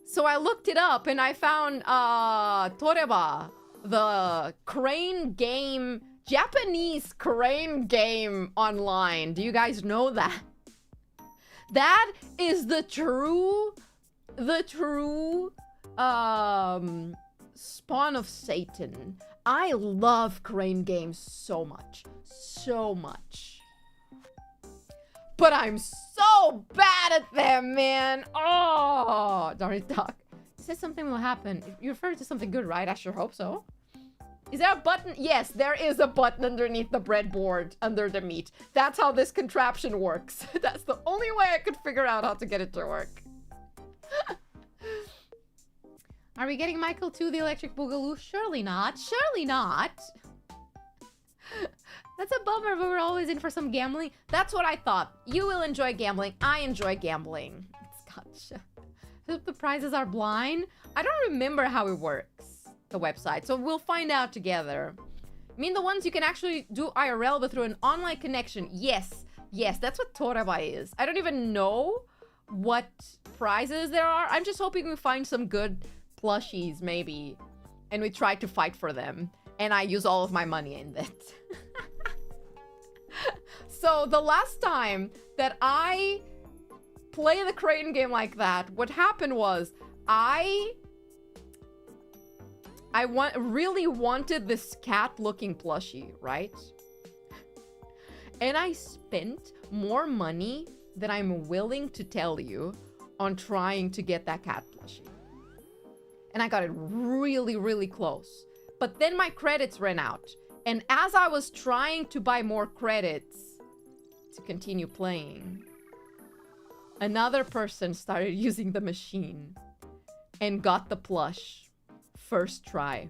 So I looked it up and I found Toreba, the crane game, Japanese crane game online. Do you guys know that? That is the true spawn of Satan. I love crane games so much. So much. But I'm so bad at them, man. Oh, darn it, Doc. You said something will happen. You referred to something good, right? I sure hope so. Is there a button? Yes, there is a button underneath the breadboard, under the meat. That's how this contraption works. That's the only way I could figure out how to get it to work. Are we getting Michael to the electric boogaloo? Surely not. Surely not. That's a bummer, but we're always in for some gambling. That's what I thought. You will enjoy gambling. I enjoy gambling. Gotcha. The prizes are blind. I don't remember how it works, the website. So we'll find out together. I mean the ones you can actually do IRL, but through an online connection. Yes. Yes, that's what Toreba is. I don't even know what prizes there are. I'm just hoping we find some good plushies, maybe. And we try to fight for them. And I use all of my money in it. So the last time that I played the crane game like that, what happened was I really wanted this cat-looking plushie, right? And I spent more money than I'm willing to tell you on trying to get that cat plushie. And I got it really, really close. But then my credits ran out. And as I was trying to buy more credits to continue playing, another person started using the machine and got the plush first try.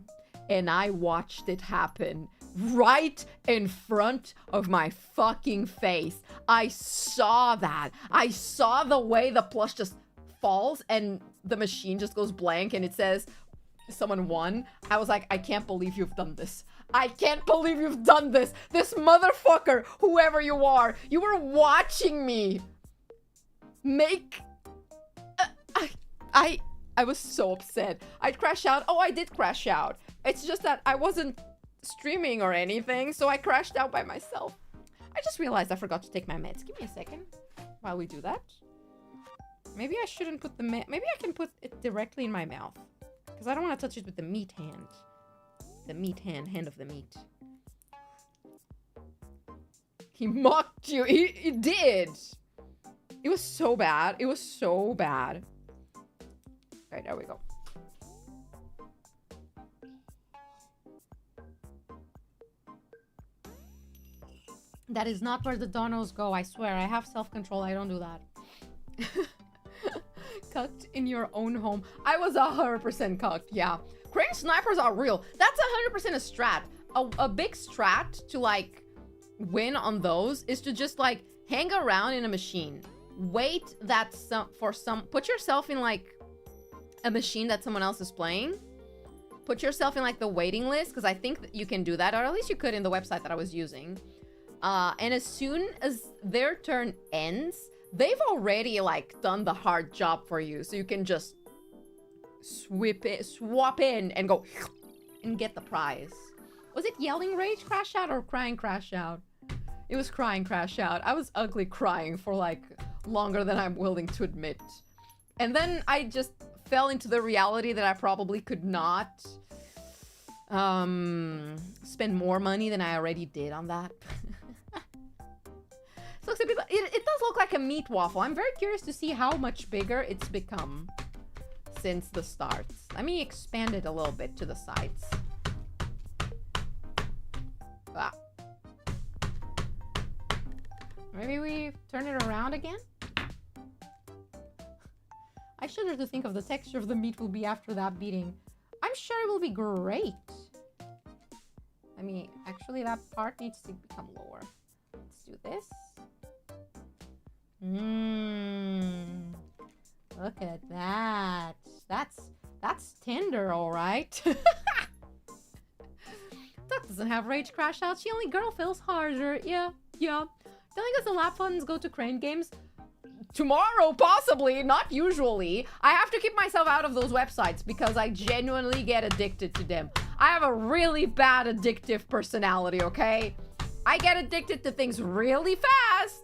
And I watched it happen right in front of my fucking face. I saw that. I saw the way the plush just falls and the machine just goes blank and it says someone won. I was like, I can't believe you've done this. I can't believe you've done this. This motherfucker, whoever you are, you were watching me make... I was so upset. I'd crash out. Oh, I did crash out. It's just that I wasn't streaming or anything, so I crashed out by myself. I just realized I forgot to take my meds. Give me a second while we do that. Maybe I shouldn't put the maybe I can put it directly in my mouth. Because I don't want to touch it with the meat hand. The meat hand of the meat. He mocked you. He did. It was so bad. It was so bad. Alright, there we go. That is not where the donos go, I swear. I have self-control. I don't do that. Cucked in your own home. I was 100% cucked, yeah. Crane snipers are real. That's 100% a strat. A big strat to, like, win on those is to just, like, hang around in a machine. Wait that put yourself in, like, a machine that someone else is playing. put yourself in like the waiting list, because I think that you can do that, or at least you could in the website that I was using. And as soon as their turn ends, they've already like done the hard job for you, so you can just swap in and go and get the prize. Was it yelling rage crash out or crying crash out? It was crying crash out. I was ugly crying for like longer than I'm willing to admit. And then I just fell into the reality that I probably could not spend more money than I already did on that. So it does look like a meat waffle. I'm very curious to see how much bigger it's become since the start. Let me expand it a little bit to the sides. Ah. Maybe we turn it around again? I shudder to think of the texture of the meat will be after that beating. I'm sure it will be great. I mean, actually that part needs to become lower. Let's do this. Look at that. That's tender, all right. Duck doesn't have rage crash out. She only girl feels harder. Yeah. Telling us the lap funds go to Crane Games? Tomorrow, possibly, not usually. I have to keep myself out of those websites because I genuinely get addicted to them. I have a really bad addictive personality, okay? I get addicted to things really fast.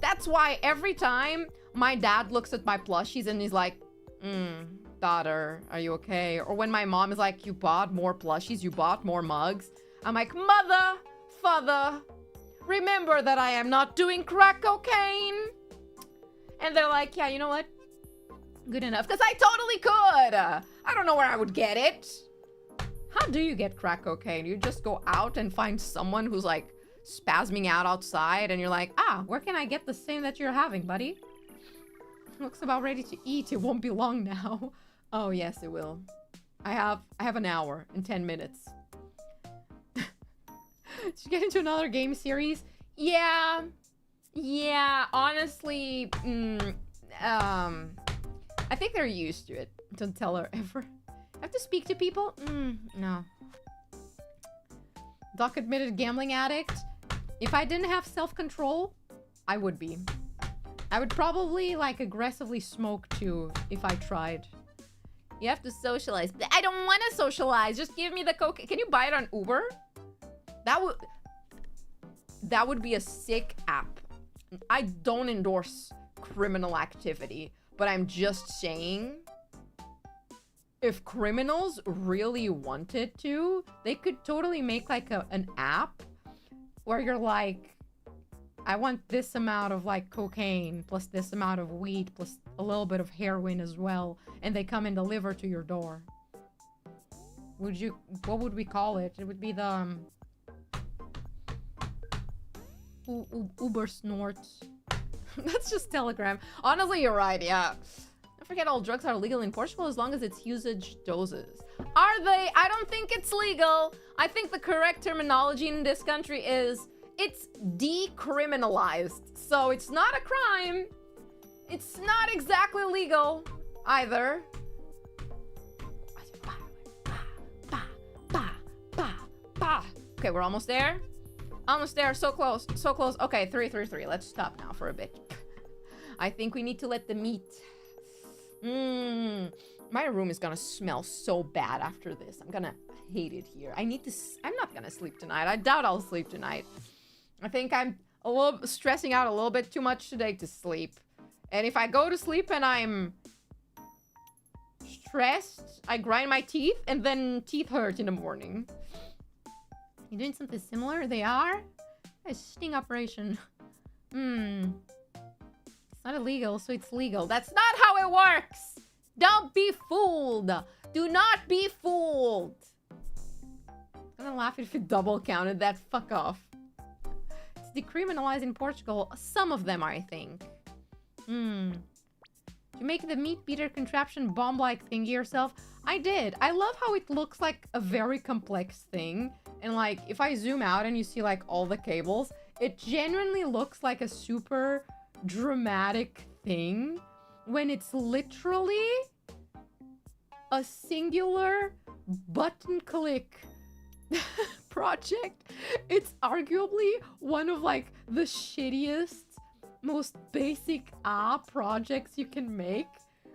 That's why every time my dad looks at my plushies and he's like, daughter, are you okay? Or when my mom is like, you bought more plushies, you bought more mugs. I'm like, mother, father, remember that I am not doing crack cocaine. And they're like, yeah, you know what? Good enough, because I totally could. I don't know where I would get it. How do you get crack cocaine? You just go out and find someone who's like spasming out outside and you're like, where can I get the same that you're having, buddy? Looks about ready to eat. It won't be long now. Oh, yes, it will. I have an hour and 10 minutes. Did you get into another game series? Yeah, honestly, I think they're used to it. Don't tell her ever. Have to speak to people? No. Doc admitted gambling addict. If I didn't have self-control, I would be. I would probably, like, aggressively smoke, too, if I tried. You have to socialize. I don't want to socialize. Just give me the cocaine. Can you buy it on Uber? That would be a sick app. I don't endorse criminal activity, but I'm just saying, if criminals really wanted to, they could totally make like an app where you're like, I want this amount of like cocaine plus this amount of weed plus a little bit of heroin as well, and they come and deliver to your door. What would we call it? It would be the Uber snorts. That's just Telegram. Honestly, you're right, yeah. Don't forget all drugs are legal in Portugal as long as it's usage doses. Are they? I don't think it's legal. I think the correct terminology in this country is it's decriminalized. So it's not a crime. It's not exactly legal either. Okay, we're almost there. Almost there, so close, so close. Okay, 3. Let's stop now for a bit. I think we need to let the meat. My room is gonna smell so bad after this. I'm gonna hate it here. I'm not gonna sleep tonight. I doubt I'll sleep tonight. I think I'm a little stressing out a little bit too much today to sleep. And if I go to sleep and I'm stressed, I grind my teeth and then teeth hurt in the morning. You doing something similar? They are? A sting operation. It's not illegal, so it's legal. That's not how it works! Don't be fooled! Do not be fooled! I'm gonna laugh if it double counted that. Fuck off. It's decriminalized in Portugal. Some of them, I think. To make the meat beater contraption bomb-like thingy yourself? I did. I love how it looks like a very complex thing. And like, if I zoom out and you see like all the cables, it genuinely looks like a super dramatic thing when it's literally a singular button click project. It's arguably one of like the shittiest, most basic projects you can make,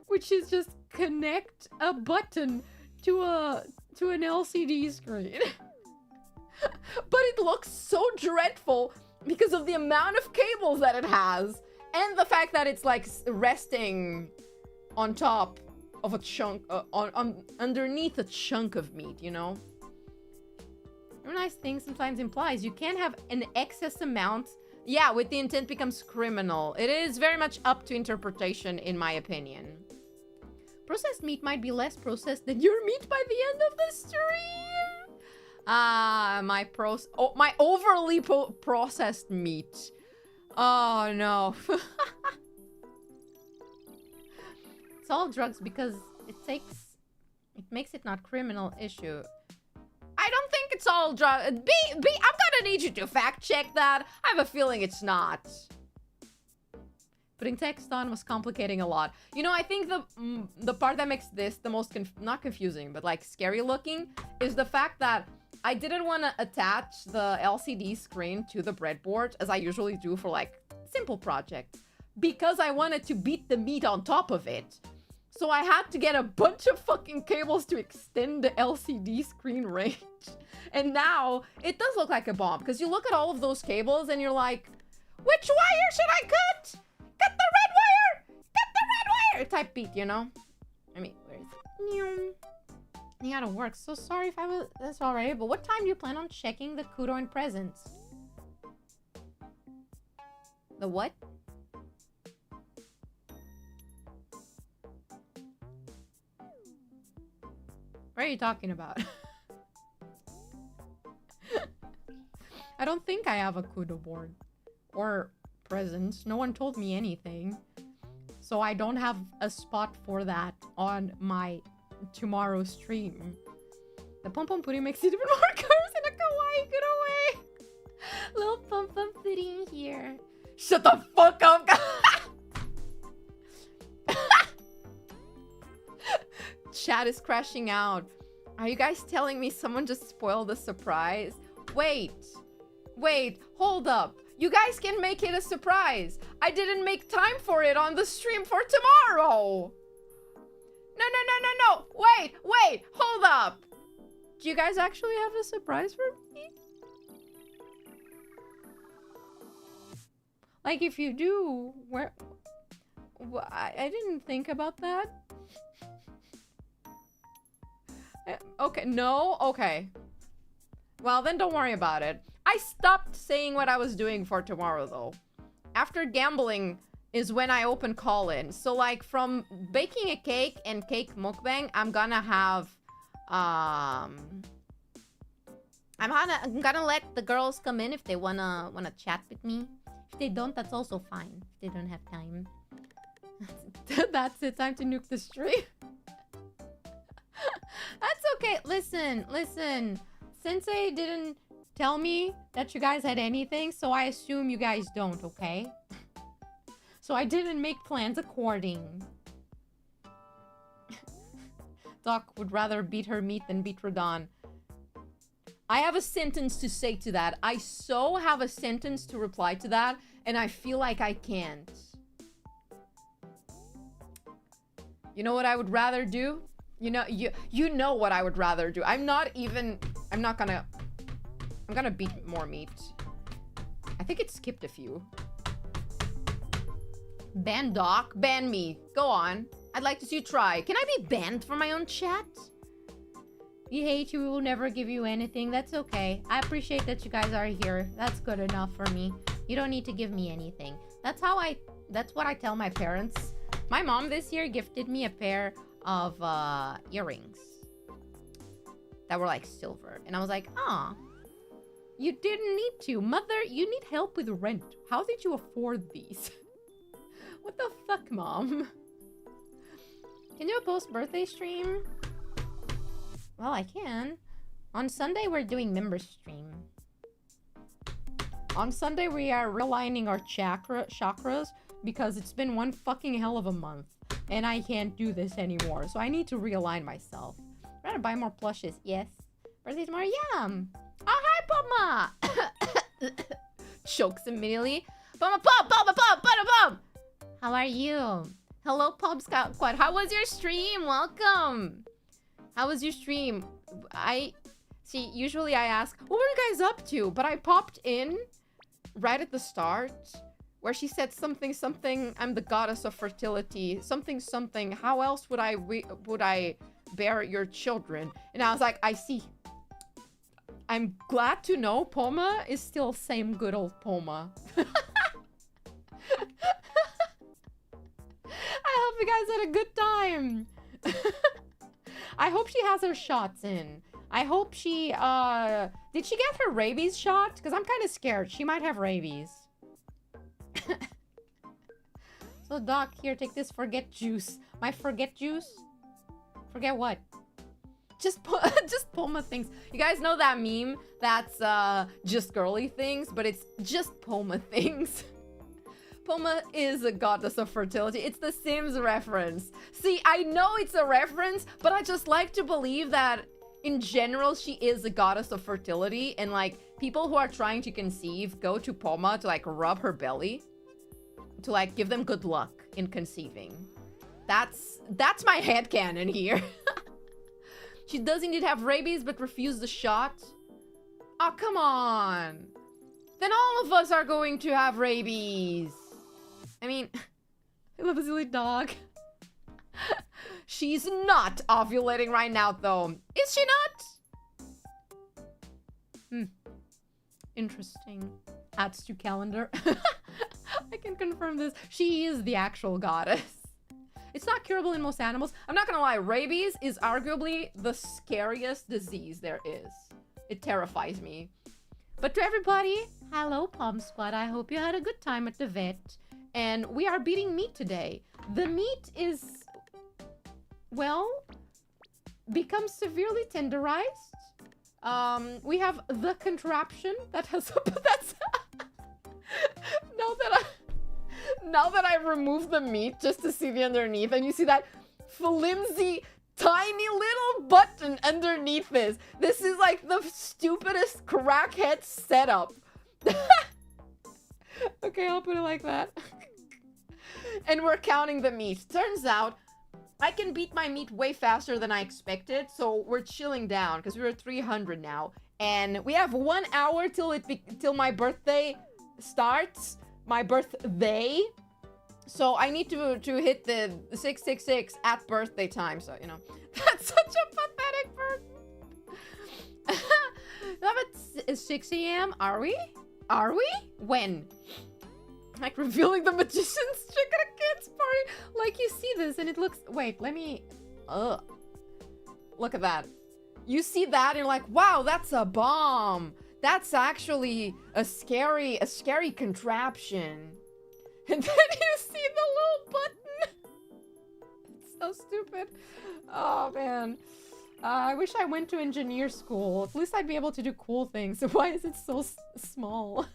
which is just connect a button to an LCD screen. But it looks so dreadful because of the amount of cables that it has and the fact that it's like resting on top of a chunk, underneath a chunk of meat, you know? A nice thing sometimes implies you can't have an excess amount. Yeah, with the intent becomes criminal. It is very much up to interpretation, in my opinion. Processed meat might be less processed than your meat by the end of the stream. My overly processed meat. Oh no. It's all drugs because it makes it not criminal issue. I don't think it's all drugs. I'm gonna need you to fact check that. I have a feeling it's not. Putting text on was complicating a lot. You know, I think the part that makes this the most, not confusing, but like scary looking, is the fact that I didn't want to attach the LCD screen to the breadboard, as I usually do for like simple projects, because I wanted to beat the meat on top of it. So I had to get a bunch of fucking cables to extend the LCD screen range. And now it does look like a bomb, because you look at all of those cables and you're like, which wire should I cut? Cut the red wire! Cut the red wire! Type beat, you know? I mean, where is it? You gotta work. So sorry if I was this already, but what time do you plan on checking the kudo and presents? The what? What are you talking about? I don't think I have a kudo board or presents. No one told me anything. So I don't have a spot for that on my tomorrow stream. The pom pom pudding makes it even more cars in a kawaii good away. Little pom pom pudding here. Shut the fuck up, Chat is crashing out. Are you guys telling me someone just spoiled the surprise? Wait, hold up. You guys can make it a surprise. I didn't make time for it on the stream for tomorrow. No. Wait, hold up. Do you guys actually have a surprise for me? Like, if you do, where... I didn't think about that. Okay, no? Okay. Well, then don't worry about it. I stopped saying what I was doing for tomorrow, though. After gambling is when I open call-in. So, like, from baking a cake and cake mukbang, I'm gonna have... I'm gonna let the girls come in if they wanna chat with me. If they don't, that's also fine. If they don't have time. That's it. Time to nuke the stream. That's okay. Listen. Sensei didn't tell me that you guys had anything, so I assume you guys don't, okay? So I didn't make plans according. Doc would rather beat her meat than beat Radon. I have a sentence to say to that. I so have a sentence to reply to that, and I feel like I can't. You know what I would rather do? You know what I would rather do. I'm gonna beat more meat. I think it skipped a few. Ban Doc, ban me. Go on. I'd like to see you try. Can I be banned from my own chat? We hate you. We will never give you anything. That's okay. I appreciate that you guys are here. That's good enough for me. You don't need to give me anything. That's what I tell my parents. My mom this year gifted me a pair of earrings that were like silver. And I was like, ah, you didn't need to. Mother, you need help with rent. How did you afford these? What the fuck, Mom? Can you do a post-birthday stream? Well, I can. On Sunday, we're doing member stream. On Sunday, we are realigning our chakras because it's been one fucking hell of a month. And I can't do this anymore, so I need to realign myself. Trying to buy more plushes. Yes. Birthday's more yum. Oh, hi, Poma. Chokes immediately. Poma, pop, pop, pop, pop, pop. How are you? Hello, Pop Scout Squad. How was your stream? Welcome. How was your stream? See, usually I ask, what were you guys up to? But I popped in right at the start where she said something, something, I'm the goddess of fertility. Something, something. How else would I bear your children? And I was like, I see. I'm glad to know Poma is still same good old Poma. I hope you guys had a good time. I hope she has her shots in. I hope she, did she get her rabies shot? Because I'm kind of scared. She might have rabies. So, Doc, here, take this forget juice. My forget juice? Forget what? Just Poma things. You guys know that meme? That's, just girly things, but it's just Poma things. Poma is a goddess of fertility. It's the Sims reference. See, I know it's a reference, but I just like to believe that in general, she is a goddess of fertility. And like, people who are trying to conceive go to Poma to like rub her belly. To like give them good luck in conceiving. That's my headcanon here. She does indeed have rabies, but refused the shot. Oh, come on. Then all of us are going to have rabies. I mean, I love a silly dog. She's not ovulating right now, though. Is she not? Interesting. Adds to calendar. I can confirm this. She is the actual goddess. It's not curable in most animals. I'm not gonna lie, rabies is arguably the scariest disease there is. It terrifies me. But to everybody, hello, Pom Squad. I hope you had a good time at the vet. And we are beating meat today. The meat is, well, becomes severely tenderized. We have the contraption that has that's now that I've removed the meat just to see the underneath, and you see that flimsy, tiny little button underneath this. This is like the stupidest crackhead setup. Okay, I'll put it like that. And we're counting the meat. Turns out, I can beat my meat way faster than I expected, so we're chilling down, because we're at 300 now. And we have 1 hour till my birthday starts. My birthday. So I need to hit the 666 at birthday time, so, you know. That's such a pathetic birth. It's 6 a.m. Are we? Are we? When? Like revealing the magician's trick at a kid's party. Like you see this and it looks, wait, let me, look at that. You see that and you're like, wow, that's a bomb. That's actually a scary contraption. And then you see the little button. It's so stupid. Oh man. I wish I went to engineer school. At least I'd be able to do cool things. Why is it so small?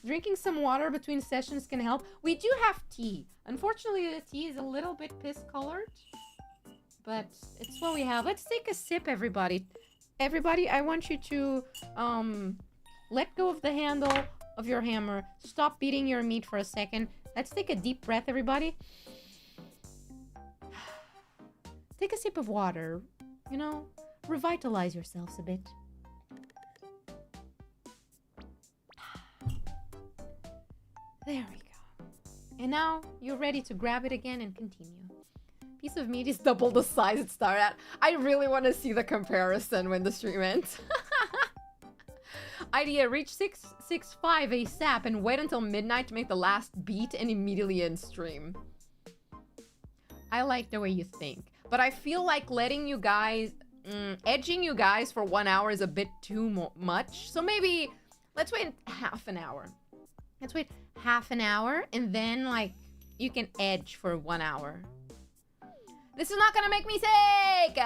Drinking some water between sessions can help. We do have tea. Unfortunately, the tea is a little bit piss-colored. But it's what we have. Let's take a sip, everybody. Everybody, I want you to let go of the handle of your hammer. Stop beating your meat for a second. Let's take a deep breath, everybody. Take a sip of water. You know, revitalize yourselves a bit. There we go. And now you're ready to grab it again and continue. Piece of meat is double the size it started at. I really want to see the comparison when the stream ends. Idea, reach 665 ASAP and wait until midnight to make the last beat and immediately end stream. I like the way you think. But I feel like letting you guys, edging you guys for 1 hour is a bit too much. So maybe, let's wait half an hour. Let's wait half an hour and then like, you can edge for 1 hour. This is not gonna make me sick!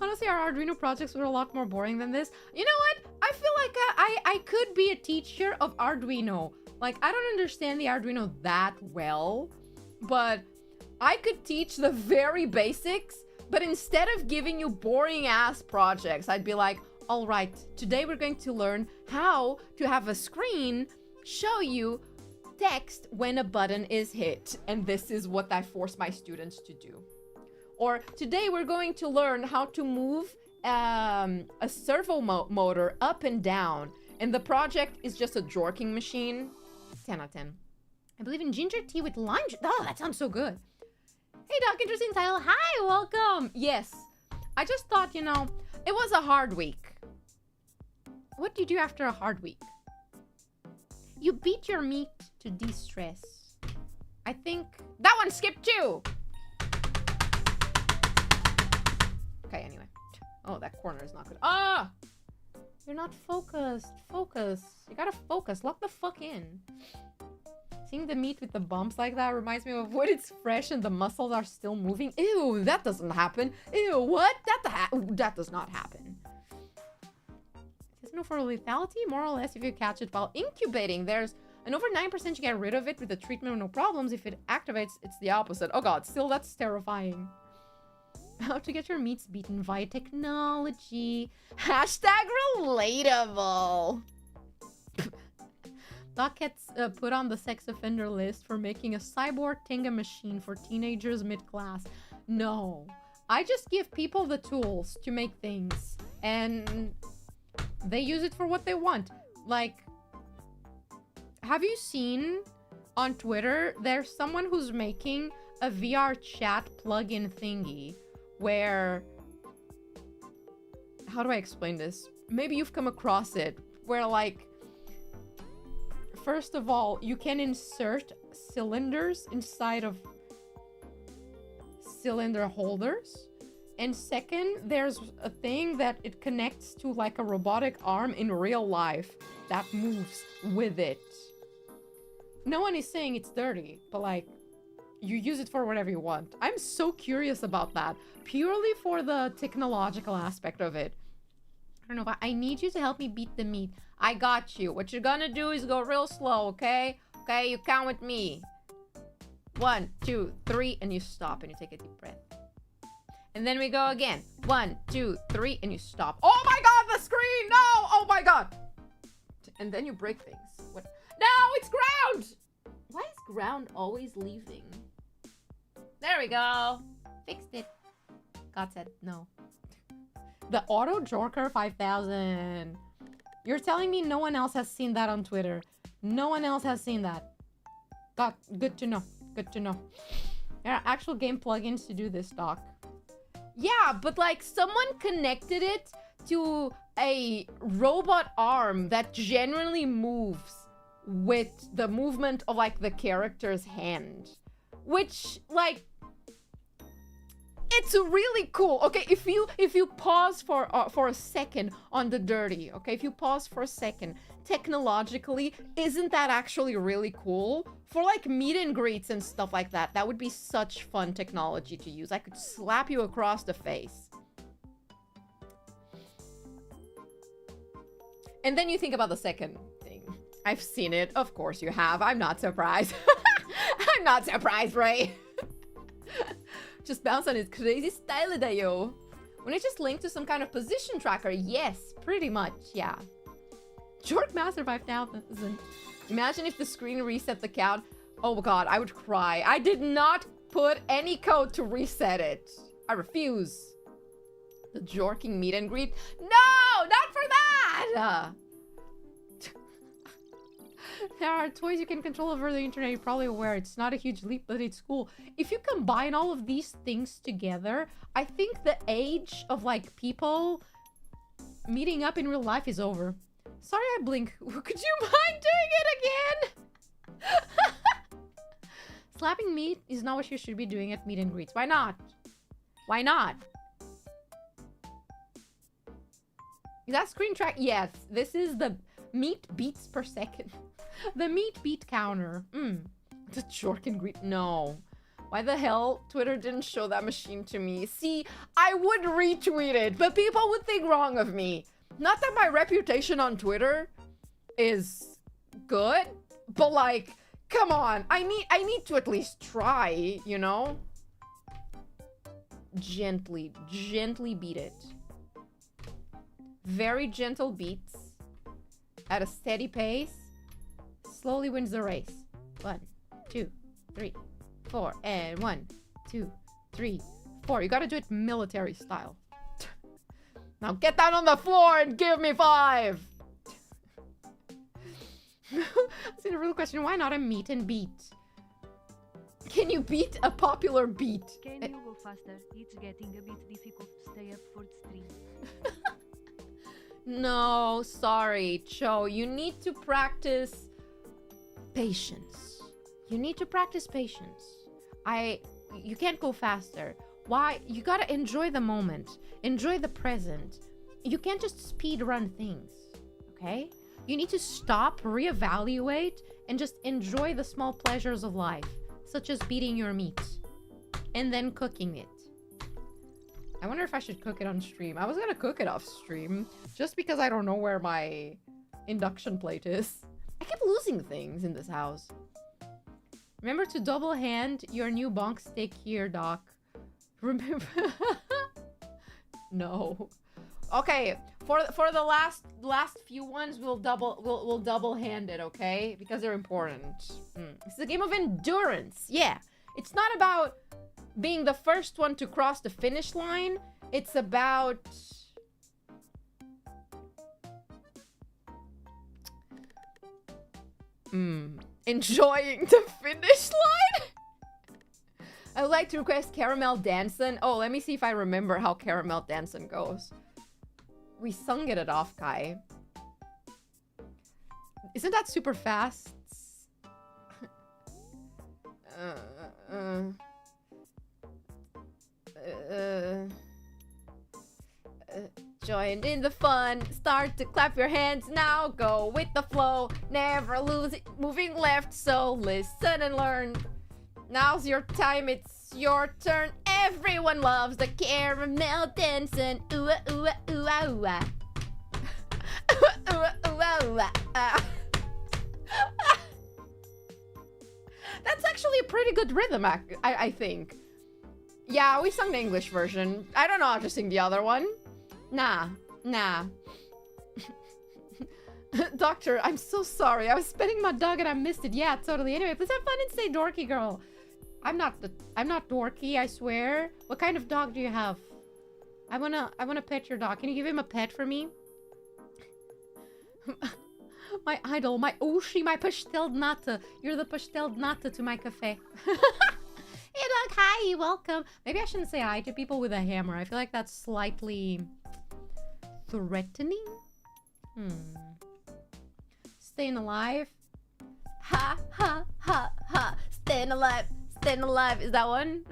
Honestly, our Arduino projects were a lot more boring than this. You know what? I feel like I could be a teacher of Arduino. Like, I don't understand the Arduino that well, but I could teach the very basics, but instead of giving you boring ass projects, I'd be like, all right, today we're going to learn how to have a screen show you text when a button is hit. And this is what I force my students to do. Or today we're going to learn how to move a servo motor up and down. And the project is just a jorking machine. 10 out of 10. I believe in ginger tea with lime. Oh, that sounds so good. Hey, Doc, interesting title. Hi, welcome. Yes, I just thought, you know, it was a hard week. What do you do after a hard week? You beat your meat to de-stress. I think that one skipped too. Okay, anyway. Oh, that corner is not good. Ah! You're not focused. Focus. You gotta focus. Lock the fuck in. Seeing the meat with the bumps like that reminds me of when it's fresh and the muscles are still moving. Ew, that doesn't happen. Ew, what? That does not happen. There's no for lethality, more or less, if you catch it while incubating. There's an over 9% you get rid of it with the treatment, no problems. If it activates, it's the opposite. Oh god, still that's terrifying. How to get your meats beaten via technology. Hashtag relatable. Doc gets put on the sex offender list for making a cyborg Tenga machine for teenagers mid-class. No. I just give people the tools to make things. And they use it for what they want. Like, have you seen on Twitter, there's someone who's making a VR chat plugin thingy where... How do I explain this? Maybe you've come across it. Where, like... First of all, you can insert cylinders inside of cylinder holders. And second, there's a thing that it connects to like a robotic arm in real life that moves with it. No one is saying it's dirty, but like, you use it for whatever you want. I'm so curious about that, purely for the technological aspect of it. I don't know, but I need you to help me beat the meat. I got you. What you're gonna do is go real slow, okay? Okay, you count with me. 1, 2, 3, and you stop and you take a deep breath. And then we go again. 1, 2, 3, and you stop. Oh my god, the screen! No! Oh my god! And then you break things. What? No, it's ground! Why is ground always leaving? There we go. Fixed it. God said no. The Auto Jorker 5000. You're telling me no one else has seen that on Twitter. No one else has seen that. God, good to know. Good to know. There are actual game plugins to do this, Doc. Yeah, but like someone connected it to a robot arm that generally moves with the movement of like the character's hand. Which, like... It's really cool. Okay, if you pause for a second on the dirty, okay, if you pause for a second, technologically, isn't that actually really cool? For like meet and greets and stuff like that, that would be such fun technology to use. I could slap you across the face. And then you think about the second thing. I've seen it. Of course you have. I'm not surprised. I'm not surprised, Ray. Just bounce on his crazy style da yo. When it's just linked to some kind of position tracker, yes, pretty much, yeah. Jork Master 5000. Imagine if the screen reset the count. Oh god, I would cry. I did not put any code to reset it. I refuse. The jorking meet and greet. No, not for that! There are toys you can control over the internet. You're probably aware. It's not a huge leap, but it's cool. If you combine all of these things together, I think the age of like people meeting up in real life is over. Sorry I blink. Could you mind doing it again? Slapping meat is not what you should be doing at meet and greets. Why not? Why not? Is that screen track? Yes. This is the meat beats per second. The meat beat counter. The jork and greet. No. Why the hell Twitter didn't show that machine to me? See, I would retweet it, but people would think wrong of me. Not that my reputation on Twitter is good, but like, come on. I need to at least try, you know? gently beat it. Very gentle beats at a steady pace. Slowly wins the race. 1, 2, 3, 4, and 1, 2, 3, 4. You gotta do it military style. Now get down on the floor and give me 5. See the real question, why not a meet and beat? Can you beat a popular beat? Can you go faster? It's getting a bit difficult to stay up for the stream. No, sorry, Cho. You need to practice patience. You need to practice patience. You can't go faster. Why? You gotta enjoy the moment. Enjoy the present. You can't just speed run things, okay? You need to stop, reevaluate, and just enjoy the small pleasures of life, such as beating your meat and then cooking it. I wonder if I should cook it on stream. I was gonna cook it off stream just because I don't know where my induction plate is. I kept losing things in this house. Remember to double hand your new bonk stick here, Doc. Remember? No. Okay, for the last few ones, we'll double hand it, okay? Because they're important. It's a game of endurance. Yeah, it's not about being the first one to cross the finish line. It's about enjoying the finish line. I would like to request Caramel Dancin'. Oh, let me see if I remember how Caramel Dancin' goes. We sung it at Off Kai. Isn't that super fast? Join in the fun. Start to clap your hands now. Go with the flow. Never lose it. Moving left, so listen and learn. Now's your time, it's your turn. Everyone loves the caramel dancing. Ooh ooh ooh ooh. Ooh ooh ooh. That's actually a pretty good rhythm, I think. Yeah, we sung the English version. I don't know how to sing the other one. Nah. Doctor, I'm so sorry. I was spinning my dog and I missed it. Yeah, totally. Anyway, please have fun and stay dorky, girl. I'm not dorky, I swear. What kind of dog do you have? I wanna pet your dog. Can you give him a pet for me? My idol, my Oshi, my Pashtelnata. You're the Pashtelnata to my cafe. Hey dog, hi, welcome. Maybe I shouldn't say hi to people with a hammer. I feel like that's slightly threatening. Staying alive. Ha ha ha ha. Staying alive. Staying alive. Is that one?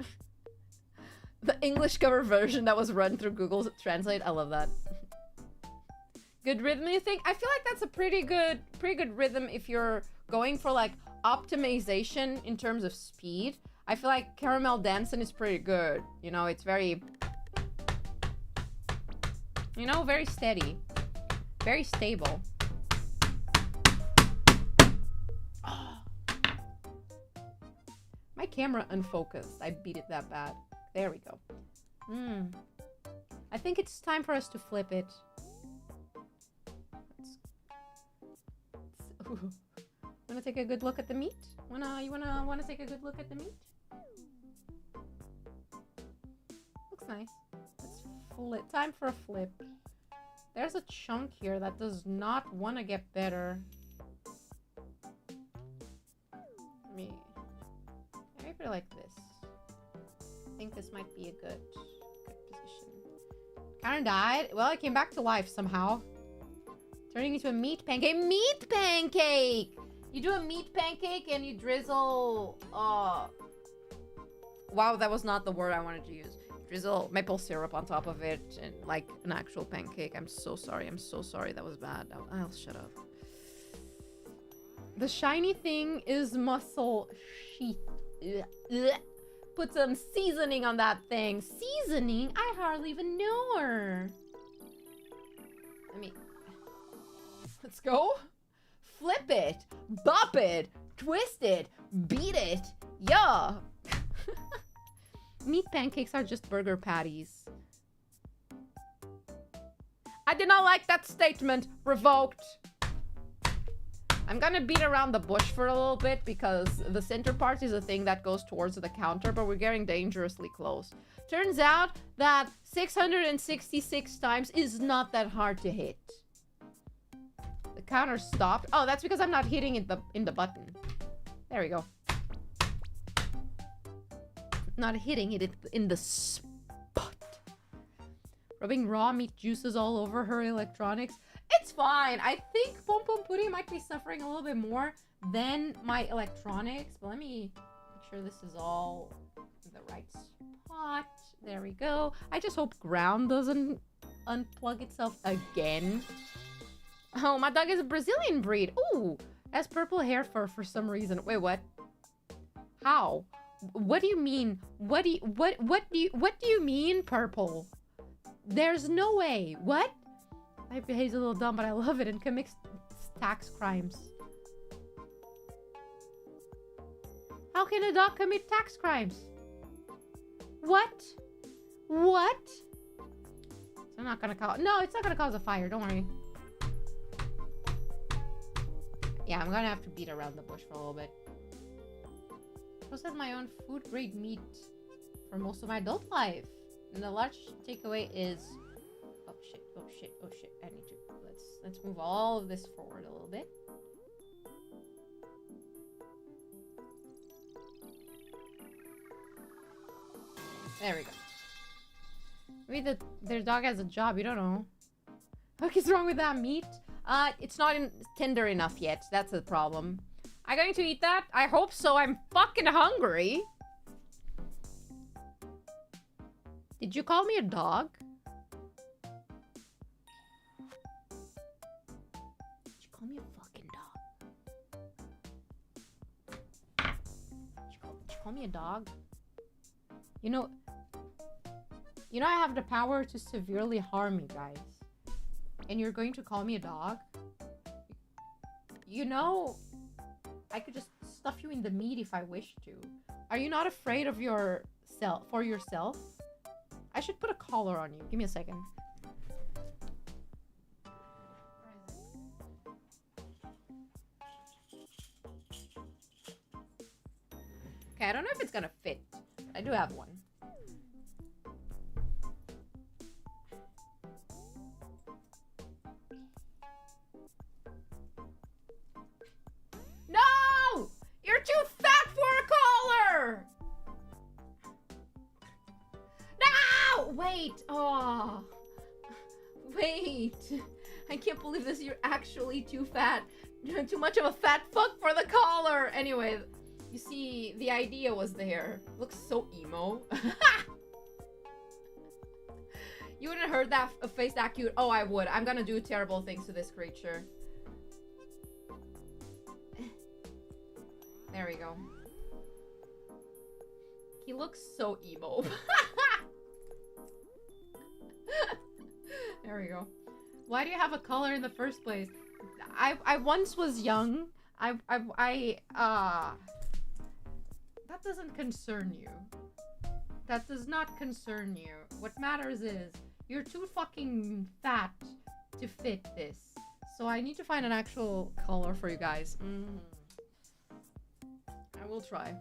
The English cover version that was run through Google Translate. I love that. Good rhythm, you think? I feel like that's a pretty good rhythm if you're going for like optimization in terms of speed. I feel like Caramel Dancing is pretty good. You know, it's very, you know, very steady. Very stable. Oh. My camera unfocused. I beat it that bad. There we go. I think it's time for us to flip it. Wanna take a good look at the meat? You wanna take a good look at the meat? Looks nice. Let's flip. Time for a flip. There's a chunk here that does not want to get better. Let me put it like this. I think this might be a good position. Kinda died. Well, it came back to life somehow. Turning into a meat pancake. Meat pancake! You do a meat pancake and you drizzle... Wow, that was not the word I wanted to use. Drizzle maple syrup on top of it and like an actual pancake. I'm so sorry. I'm so sorry. That was bad. I'll shut up. The shiny thing is muscle sheath. Put some seasoning on that thing. Seasoning? I hardly even know her. Let's go. Flip it. Bop it. Twist it. Beat it. Yeah. Meat pancakes are just burger patties. I did not like that statement. Revoked. I'm gonna beat around the bush for a little bit because the center part is a thing that goes towards the counter, but we're getting dangerously close. Turns out that 666 times is not that hard to hit. The counter stopped. Oh, that's because I'm not hitting it in the button. There we go. Not hitting it in the spot. Rubbing raw meat juices all over her electronics. It's fine. I think Pom Pom Puri might be suffering a little bit more than my electronics. But let me make sure this is all in the right spot. There we go. I just hope ground doesn't unplug itself again. Oh, my dog is a Brazilian breed. Ooh, has purple hair for some reason. Wait, what? How? What do you mean? What do you mean purple? There's no way. What? It behaves a little dumb, but I love it and commits tax crimes. How can a dog commit tax crimes? What? What? It's not gonna cause... No, it's not gonna cause a fire. Don't worry. Yeah, I'm gonna have to beat around the bush for a little bit. I posted my own food-grade meat for most of my adult life. And the large takeaway is... Oh shit, oh shit, oh shit. I need to... Let's move all of this forward a little bit. There we go. Maybe their dog has a job, you don't know. What is wrong with that meat? It's not tender enough yet. That's the problem. Are you going to eat that? I hope so. I'm fucking hungry. Did you call me a dog? Did you call me a fucking dog? Did you call me a dog? You know I have the power to severely harm you guys. And you're going to call me a dog? You know, I could just stuff you in the meat if I wish to. Are you not afraid of yourself? I should put a collar on you. Give me a second. Okay, I don't know if it's gonna fit. I do have one. No! You're too fat for a collar! No! Wait. Oh. Wait. I can't believe this. You're actually too fat. You're too much of a fat fuck for the collar. Anyway, you see, the idea was there. Looks so emo. You wouldn't have heard that face that cute. Oh, I would. I'm gonna do terrible things to this creature. There we go. He looks so emo. There we go. Why do you have a collar in the first place? I once was young. That doesn't concern you. That does not concern you. What matters is you're too fucking fat to fit this. So I need to find an actual color for you guys. I will try.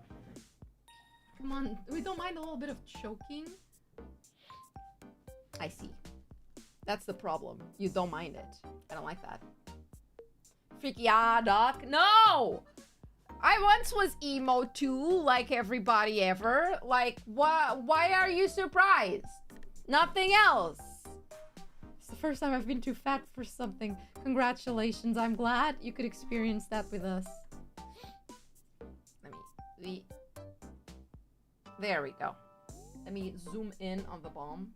Come on, we don't mind a little bit of choking. I see. That's the problem. You don't mind it. I don't like that. Freaky doc. No! I once was emo too, like everybody ever. Like, why are you surprised? Nothing else. It's the first time I've been too fat for something. Congratulations. I'm glad you could experience that with us. There we go. Let me zoom in on the bomb.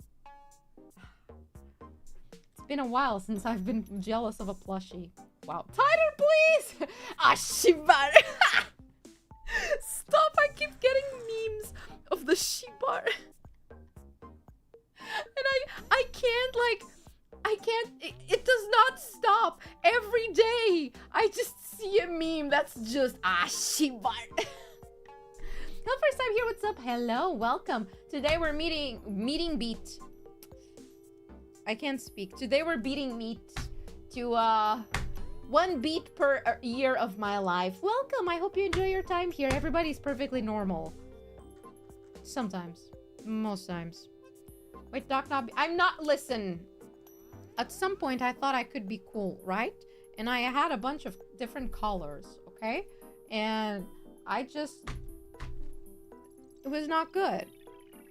It's been a while since I've been jealous of a plushie. Wow. Tighter, please! Ah, shibar! Stop, I keep getting memes of the shibar. And I can't, it does not stop. Every day, I just see a meme that's just, shibar. first time here, what's up? Hello, welcome. Today we're meeting beat. I can't speak. Today we're beating meat to 1 beat per year of my life. Welcome, I hope you enjoy your time here. Everybody's perfectly normal. Sometimes. Most times. Wait, Dr.NOVA, I'm not, listen. At some point I thought I could be cool, right? And I had a bunch of different colors, okay? And I just, it was not good.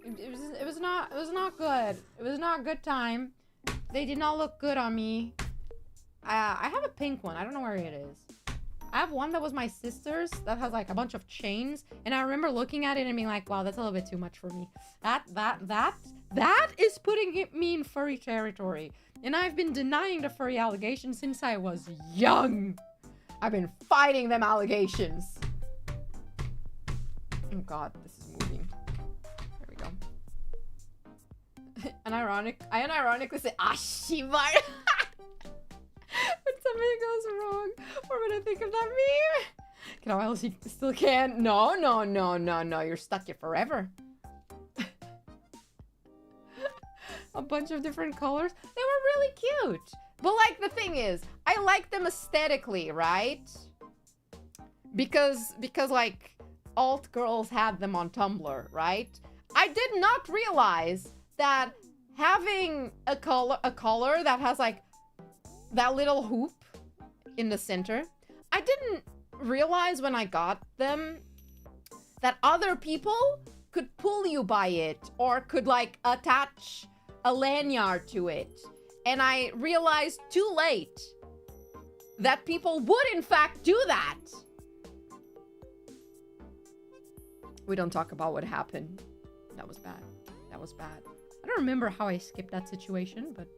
It was not good. It was not a good time. They did not look good on me. I have a pink one. I don't know where it is. I have one that was my sister's that has like a bunch of chains. And I remember looking at it and being like, wow, that's a little bit too much for me. That is putting me in furry territory. And I've been denying the furry allegations since I was young. I've been fighting them allegations. Oh God, this is moving. There we go. I unironically say, Ashibar. When something goes wrong, or when I think of that meme. Can I else you still can? No. You're stuck here forever. A bunch of different colors. They were really cute. But like the thing is, I like them aesthetically, right? Because like alt girls had them on Tumblr, right? I did not realize that having a collar that has like that little hoop in the center. I didn't realize when I got them that other people could pull you by it or could like attach a lanyard to it. And I realized too late that people would in fact do that. We don't talk about what happened. That was bad. That was bad. I don't remember how I skipped that situation, but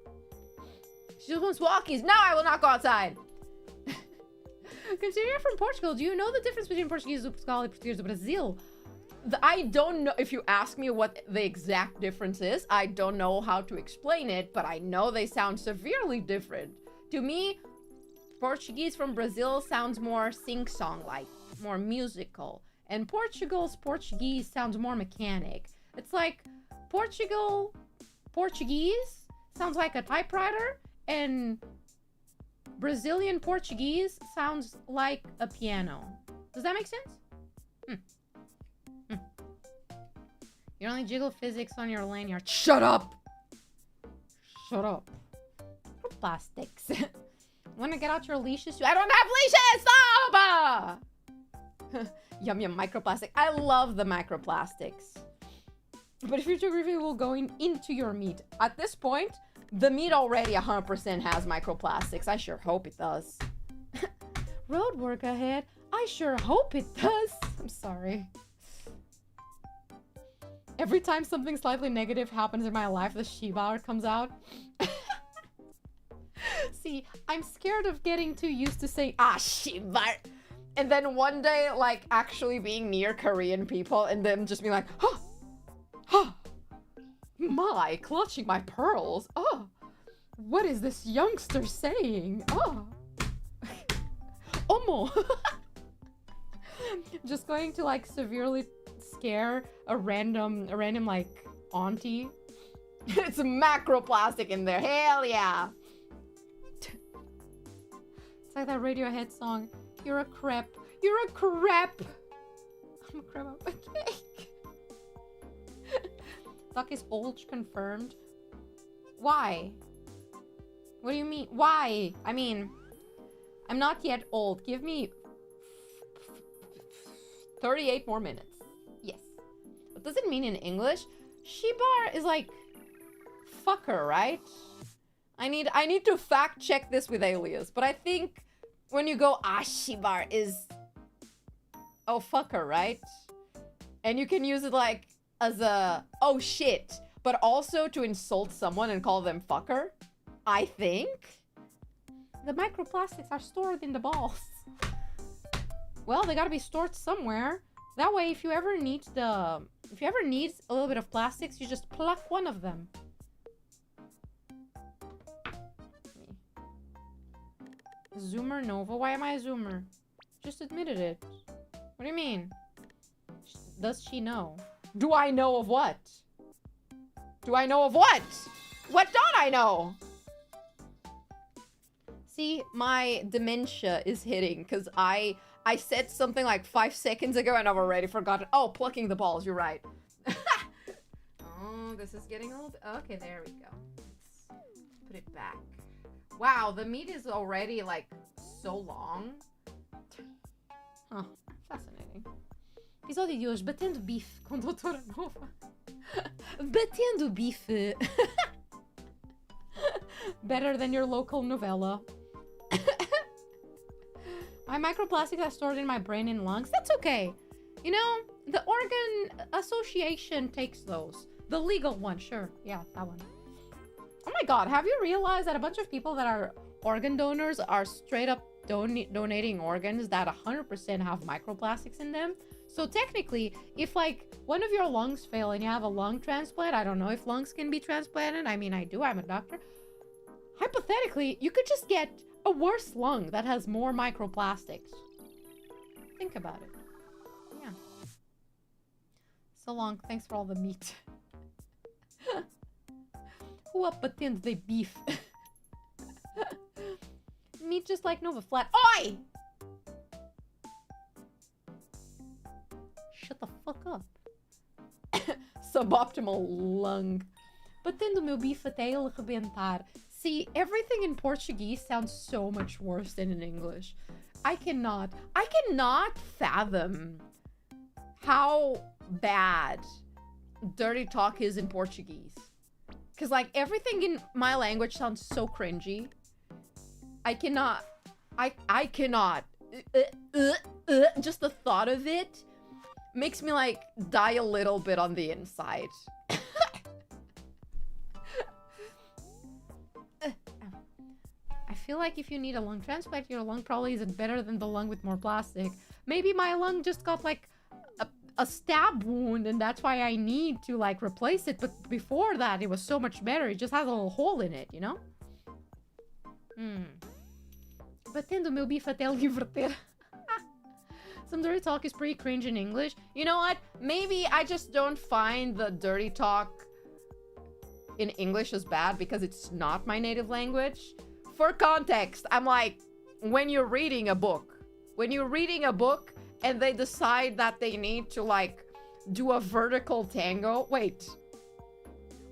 she just wants walkies. No, I will not go outside. Considering you're from Portugal, do you know the difference between Portuguese, Portugal, and Portuguese Brazil? I don't know. If you ask me what the exact difference is, I don't know how to explain it, but I know they sound severely different. To me, Portuguese from Brazil sounds more sing-song-like, more musical. And Portugal's Portuguese sounds more mechanic. It's like Portuguese sounds like a typewriter, and Brazilian Portuguese sounds like a piano. Does that make sense? You only jiggle physics on your lanyard. Shut up! Shut up. Plastics. Wanna get out your leashes too? I don't have leashes! Stop! Yum yum microplastic. I love the microplastics. But if your geography will go into your meat. At this point, the meat already 100% has microplastics. I sure hope it does. Road work ahead. I sure hope it does. I'm sorry. Every time something slightly negative happens in my life, the Shiba hour comes out. See, I'm scared of getting too used to saying, Shiba. And then one day, like, actually being near Korean people and them just being like, my, clutching my pearls. Oh, what is this youngster saying? Oh. Omo. Just going to, like, severely scare a random like auntie. It's macroplastic in there. Hell yeah. It's like that Radiohead song. You're a crepe. You're a crepe. I'm a crepe of a cake. Duck is old confirmed. Why? What do you mean? Why? I mean, I'm not yet old. Give me 38 more minutes. Yes. What does it mean in English? Shibar is like fucker, right? I need to fact check this with alias, but I think when you go Shibar is oh fucker, right? And you can use it like as a oh shit, but also to insult someone and call them fucker. I think the microplastics are stored in the balls. Well, they gotta be stored somewhere. That way, if you ever need a little bit of plastics, you just pluck one of them. Zoomer Nova? Why am I a zoomer? Just admitted it. What do you mean? does she know? Do I know of what? Do I know of what? What don't I know? See, my dementia is hitting because I said something like 5 seconds ago and I've already forgotten. Oh, plucking the balls, you're right. Oh, this is getting a little bit... Okay, there we go. Let's put it back. Wow, the meat is already like so long. Huh, fascinating. Episódio de hoje, batendo bife com Dr.NOVA. Batendo bife. Better than your local novella. My microplastics are stored in my brain and lungs. That's okay. You know, the organ association takes those. The legal one, sure. Yeah, that one. Oh my god, have you realized that a bunch of people that are organ donors are straight up donating organs that 100% have microplastics in them? So technically, if like one of your lungs fail and you have a lung transplant, I don't know if lungs can be transplanted. I mean, I do, I'm a doctor. Hypothetically, you could just get a worse lung that has more microplastics. Think about it. Yeah. So long. Thanks for all the meat. Who up batendo the beef? Meat just like Nova Flat. Oi! Shut the fuck up. Suboptimal lung. Batendo meu bife até ele rebentar. See, everything in Portuguese sounds so much worse than in English. I cannot fathom how bad dirty talk is in Portuguese. Because, like, everything in my language sounds so cringy. I cannot. Just the thought of it makes me, like, die a little bit on the inside. I feel like if you need a lung transplant, your lung probably isn't better than the lung with more plastic. Maybe my lung just got, like, a stab wound, and that's why I need to, like, replace it. But before that, it was so much better. It just has a little hole in it, you know? Batendo meu bife até ele inverter. Some dirty talk is pretty cringe in English. You know what? Maybe I just don't find the dirty talk in English as bad because it's not my native language. For context, I'm like, when you're reading a book and they decide that they need to, like, do a vertical tango. Wait.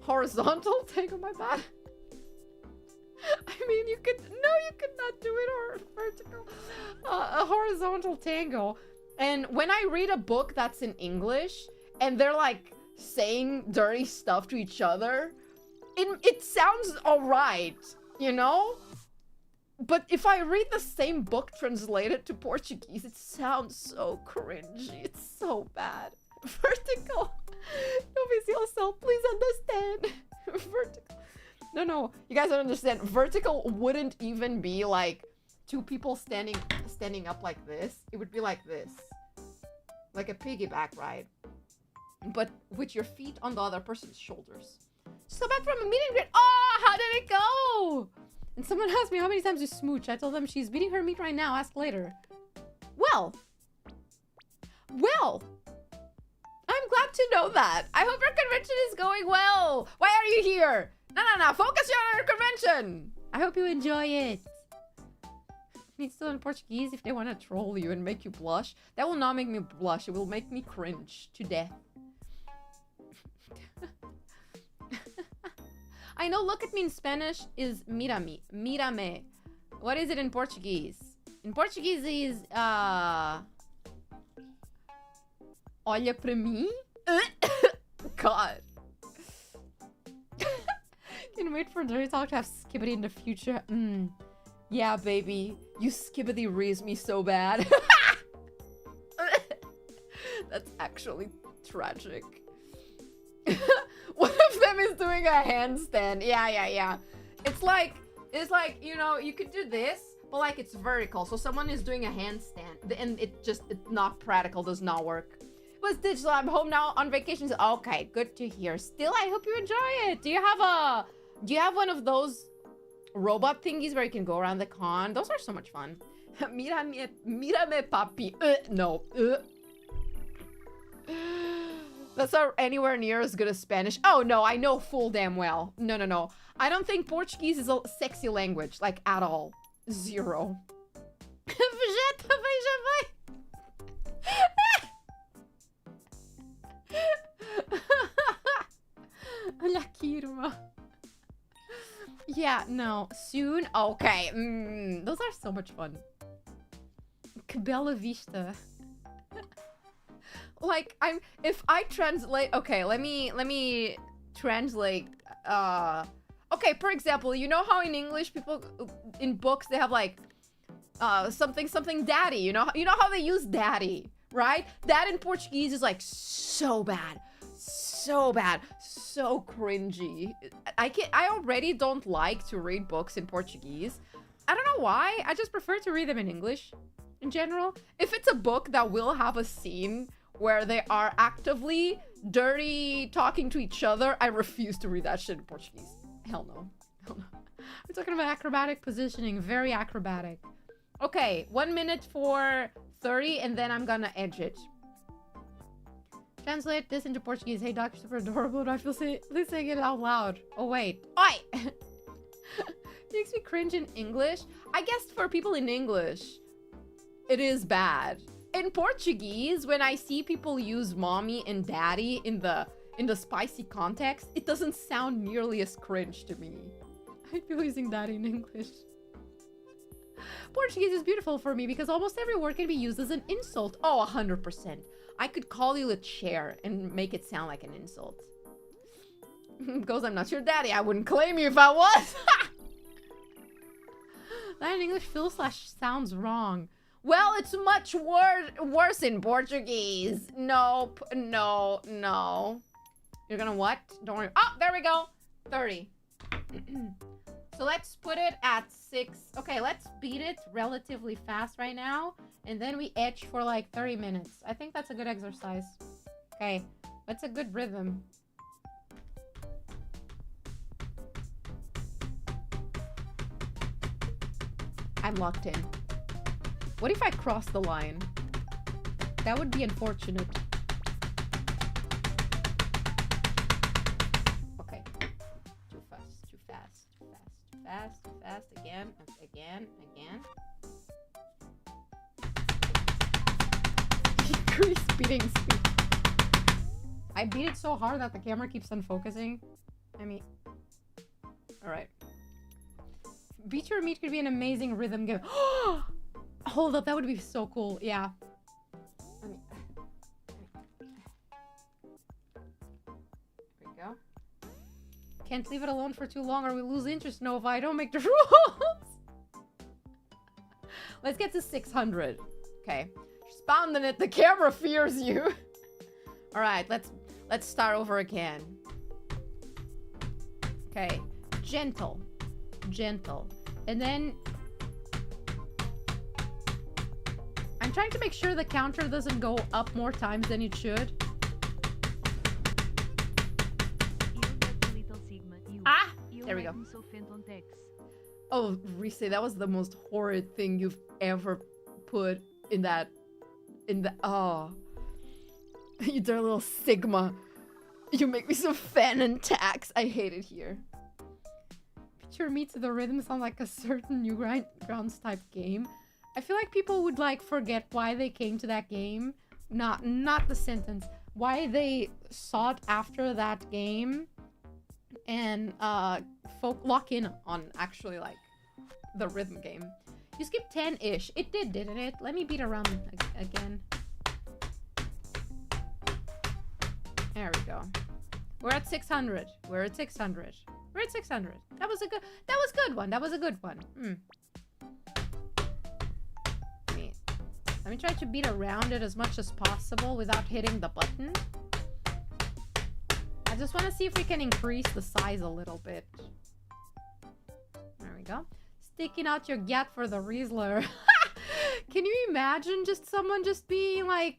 Horizontal tango? My bad. I mean, you could not do it or vertical. A horizontal tango. And when I read a book that's in English and they're, like, saying dirty stuff to each other, it sounds alright, you know? But if I read the same book translated to Portuguese, it sounds so cringy. It's so bad. Vertical. Don't be yourself. Please understand. Vertical. No. You guys don't understand. Vertical wouldn't even be like two people standing up like this. It would be like this. Like a piggyback ride. But with your feet on the other person's shoulders. Just got back from a meet and greet. Oh, how did it go? And someone asked me how many times you smooch. I told them she's beating her meat right now. Ask later. Well. I'm glad to know that. I hope your convention is going well. Why are you here? No. Focus on your convention. I hope you enjoy it. It's still in Portuguese if they want to troll you and make you blush. That will not make me blush. It will make me cringe to death. I know look at me in Spanish is mírame. What is it in Portuguese? In Portuguese is olha pra mim. God. Can wait for Dirty Talk to have Skibbity in the future. Yeah, baby. You Skibbity rees me so bad. That's actually tragic. One of them is doing a handstand. Yeah. It's like, you know, you could do this, but like it's vertical. So someone is doing a handstand and it's not practical, does not work. Was digital, I'm home now on vacations. Okay, good to hear. Still, I hope you enjoy it. Do you have one of those robot thingies where you can go around the con? Those are so much fun. Mírame papi. No. That's not anywhere near as good as Spanish. Oh, no, I know full damn well. No, no, no. I don't think Portuguese is a sexy language, like, at all. Zero. Vegeta, veja vai. Olha aqui, irmã. Yeah, no. Soon? Okay. Those are so much fun. Que bella vista. Like, if I translate, okay, let me translate, okay, for example, you know how in English people, in books, they have like, something daddy, you know how they use daddy, right? That in Portuguese is like so bad, so cringy. I already don't like to read books in Portuguese. I don't know why, I just prefer to read them in English, in general. If it's a book that will have a scene where they are actively dirty talking to each other, I refuse to read that shit in Portuguese. Hell no. Hell no. We're talking about acrobatic positioning. Very acrobatic. Okay, 1 minute for 30, and then I'm gonna edge it. Translate this into Portuguese. Hey, Doctor, super adorable. I feel saying it out loud. Oh, wait. Oi! Makes me cringe in English. I guess for people in English, it is bad. In Portuguese, when I see people use mommy and daddy in the spicy context, it doesn't sound nearly as cringe to me. I feel using daddy in English. Portuguese is beautiful for me because almost every word can be used as an insult. Oh, 100%. I could call you a chair and make it sound like an insult. Because I'm not your daddy, I wouldn't claim you if I was. That in English feels / sounds wrong. Well, it's much worse in Portuguese. Nope. No, no. You're gonna what? Don't worry. Oh, there we go. 30. So let's put it at 6. Okay, let's beat it relatively fast right now. And then we etch for like 30 minutes. I think that's a good exercise. Okay, that's a good rhythm. I'm locked in. What if I cross the line? That would be unfortunate. Okay. Too fast, too fast, too fast, too fast, too fast. Again, again, again. Increase beating speed. I beat it so hard that the camera keeps unfocusing. I mean... Alright. Beat Your Meat could be an amazing rhythm game. Hold up, that would be so cool. Yeah. There we go. Can't leave it alone for too long or we lose interest, Nova. I don't make the rules. Let's get to 600. Okay. Just pounding it. The camera fears you. All right, let's start over again. Okay. Gentle. Gentle. And then I'm trying to make sure the counter doesn't go up more times than it should. Ah! There we go. Oh, Reese, that was the most horrid thing you've ever put in that... Oh. You dirty little Sigma. You make me so fan and tax. I hate it here. Picture Me to the Rhythm sounds like a certain Newgrounds type game. I feel like people would like forget why they came to that game. Not the sentence. Why they sought after that game. And lock in on actually like the rhythm game. You skipped 10-ish. It did, didn't it? Let me beat around again. There we go. We're at 600. We're at 600. We're at 600. That was a good one. That was a good one. Let me try to beat around it as much as possible without hitting the button. I just want to see if we can increase the size a little bit. There we go. Sticking out your gat for the Riesler. Can you imagine just someone just being like,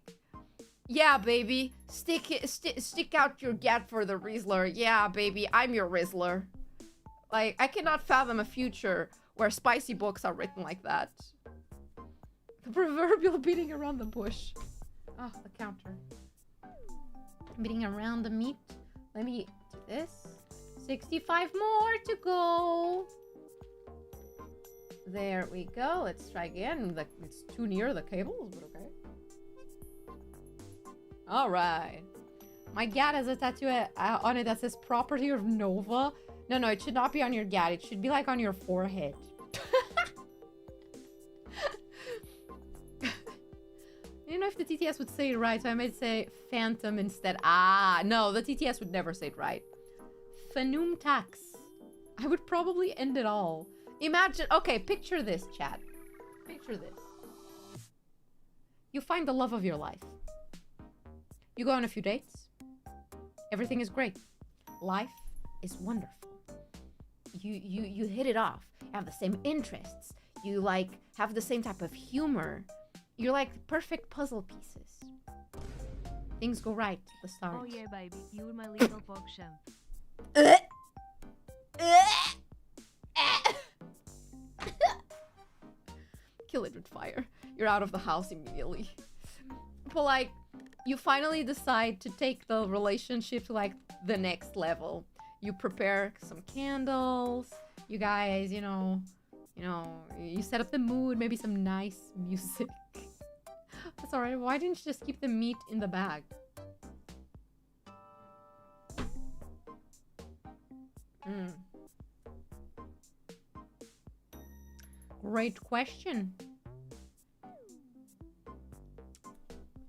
yeah, baby, stick out your gat for the Riesler. Yeah, baby, I'm your Riesler. Like, I cannot fathom a future where spicy books are written like that. The proverbial beating around the bush. Oh, the counter. Beating around the meat. Let me do this. 65 more to go. There we go. Let's try again. It's too near the cables, but okay. All right. My gat has a tattoo on it that says property of Nova. No, it should not be on your gat. It should be like on your forehead. I don't know if the TTS would say it right, so I might say phantom instead. Ah, no, the TTS would never say it right. Phanum tax. I would probably end it all. Imagine, okay, picture this, chat. Picture this. You find the love of your life. You go on a few dates. Everything is great. Life is wonderful. You hit it off. You have the same interests. You like have the same type of humor. You're like perfect puzzle pieces. Things go right at the start. Oh yeah, baby, you're my little PogChamp. Kill it with fire. You're out of the house immediately. But like, you finally decide to take the relationship to like the next level. You prepare some candles. You guys, you you set up the mood, maybe some nice music. That's alright. Why didn't you just keep the meat in the bag? Great question.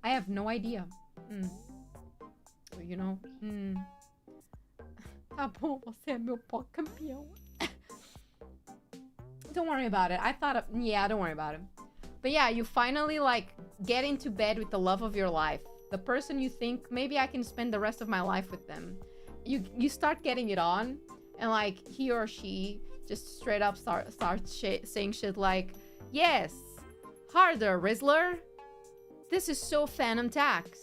I have no idea. Tá bom, você é meu pó campeão. Don't worry about it. I thought yeah, don't worry about it. But yeah, you finally like get into bed with the love of your life. The person you think maybe I can spend the rest of my life with them. You start getting it on, and like he or she just straight up starts saying shit like, yes, harder, Rizzler. This is so Phantom Tax.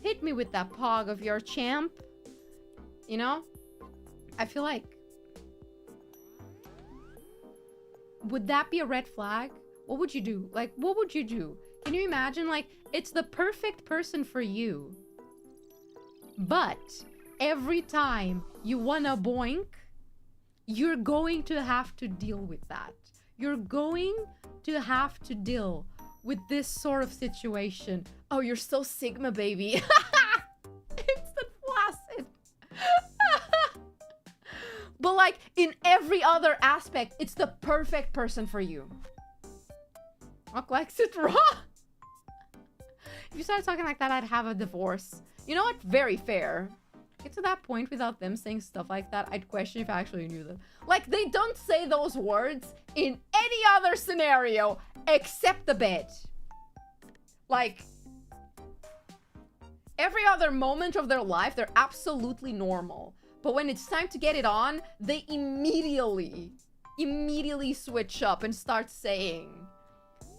Hit me with that pog of your champ. You know? I feel like... Would that be a red flag? What would you do? Like, what would you do? Can you imagine, like, it's the perfect person for you. But every time you wanna boink, you're going to have to deal with that. You're going to have to deal with this sort of situation. Oh, you're so Sigma, baby. Instant flaccid. But like in every other aspect, it's the perfect person for you. Walk likes it raw. If you started talking like that, I'd have a divorce. You know what? Very fair. Get to that point without them saying stuff like that, I'd question if I actually knew them. Like, they don't say those words in any other scenario except the bed. Like, every other moment of their life, they're absolutely normal. But when it's time to get it on, they immediately switch up and start saying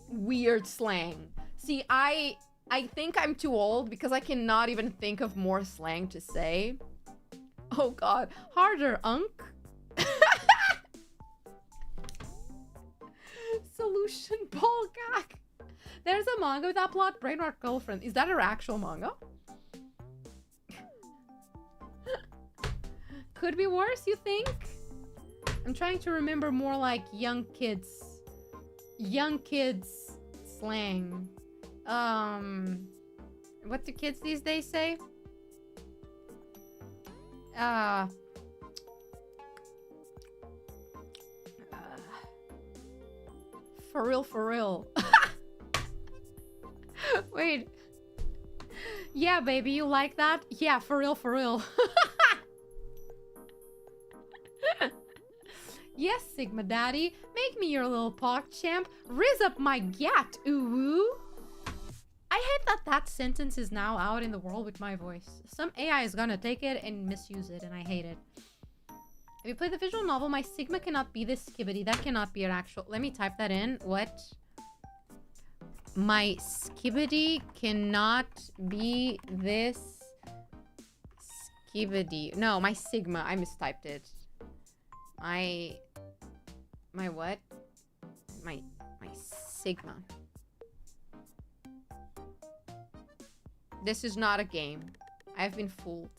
weird slang. See, I think I'm too old because I cannot even think of more slang to say. Oh god. Harder, unk. Solution ball gag. There's a manga with that plot, Brainrot Girlfriend. Is that her actual manga? Could be worse, you think? I'm trying to remember more like young kids slang. What do kids these days say? For real. Wait. Yeah, baby, you like that? Yeah, for real. Yes, Sigma Daddy. Make me your little PogChamp. Riz up my gat, ooh. I hate that that sentence is now out in the world with my voice. Some AI is gonna take it and misuse it, and I hate it. If you play the visual novel, my Sigma cannot be this skibbity. That cannot be an actual... Let me type that in. What? My skibbity cannot be this skibbity. No, my Sigma. I mistyped it. My what? My Sigma. This is not a game. I've been fooled.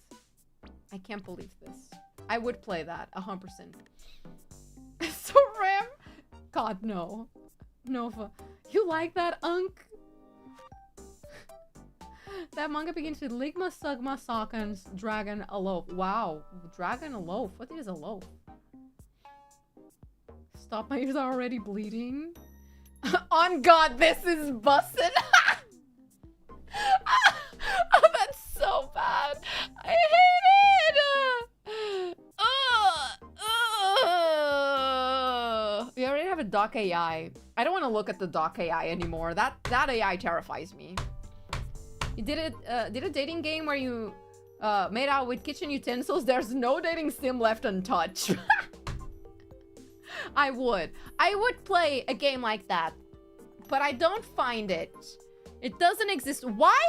I can't believe this. I would play that 100%. So Ram? God, no. Nova. You like that, Unk? That manga begins with Ligma, Sugma, Sockens, Dragon, a loaf. Wow. Dragon, a loaf. What is a loaf? Stop, my ears are already bleeding. On God, this is bussin'. Oh, that's so bad. I hate it. We already have a doc AI. I don't want to look at the doc AI anymore. That AI terrifies me. You did a dating game where you made out with kitchen utensils. There's no dating sim left untouched. I would play a game like that, but I don't find it. It doesn't exist. Why?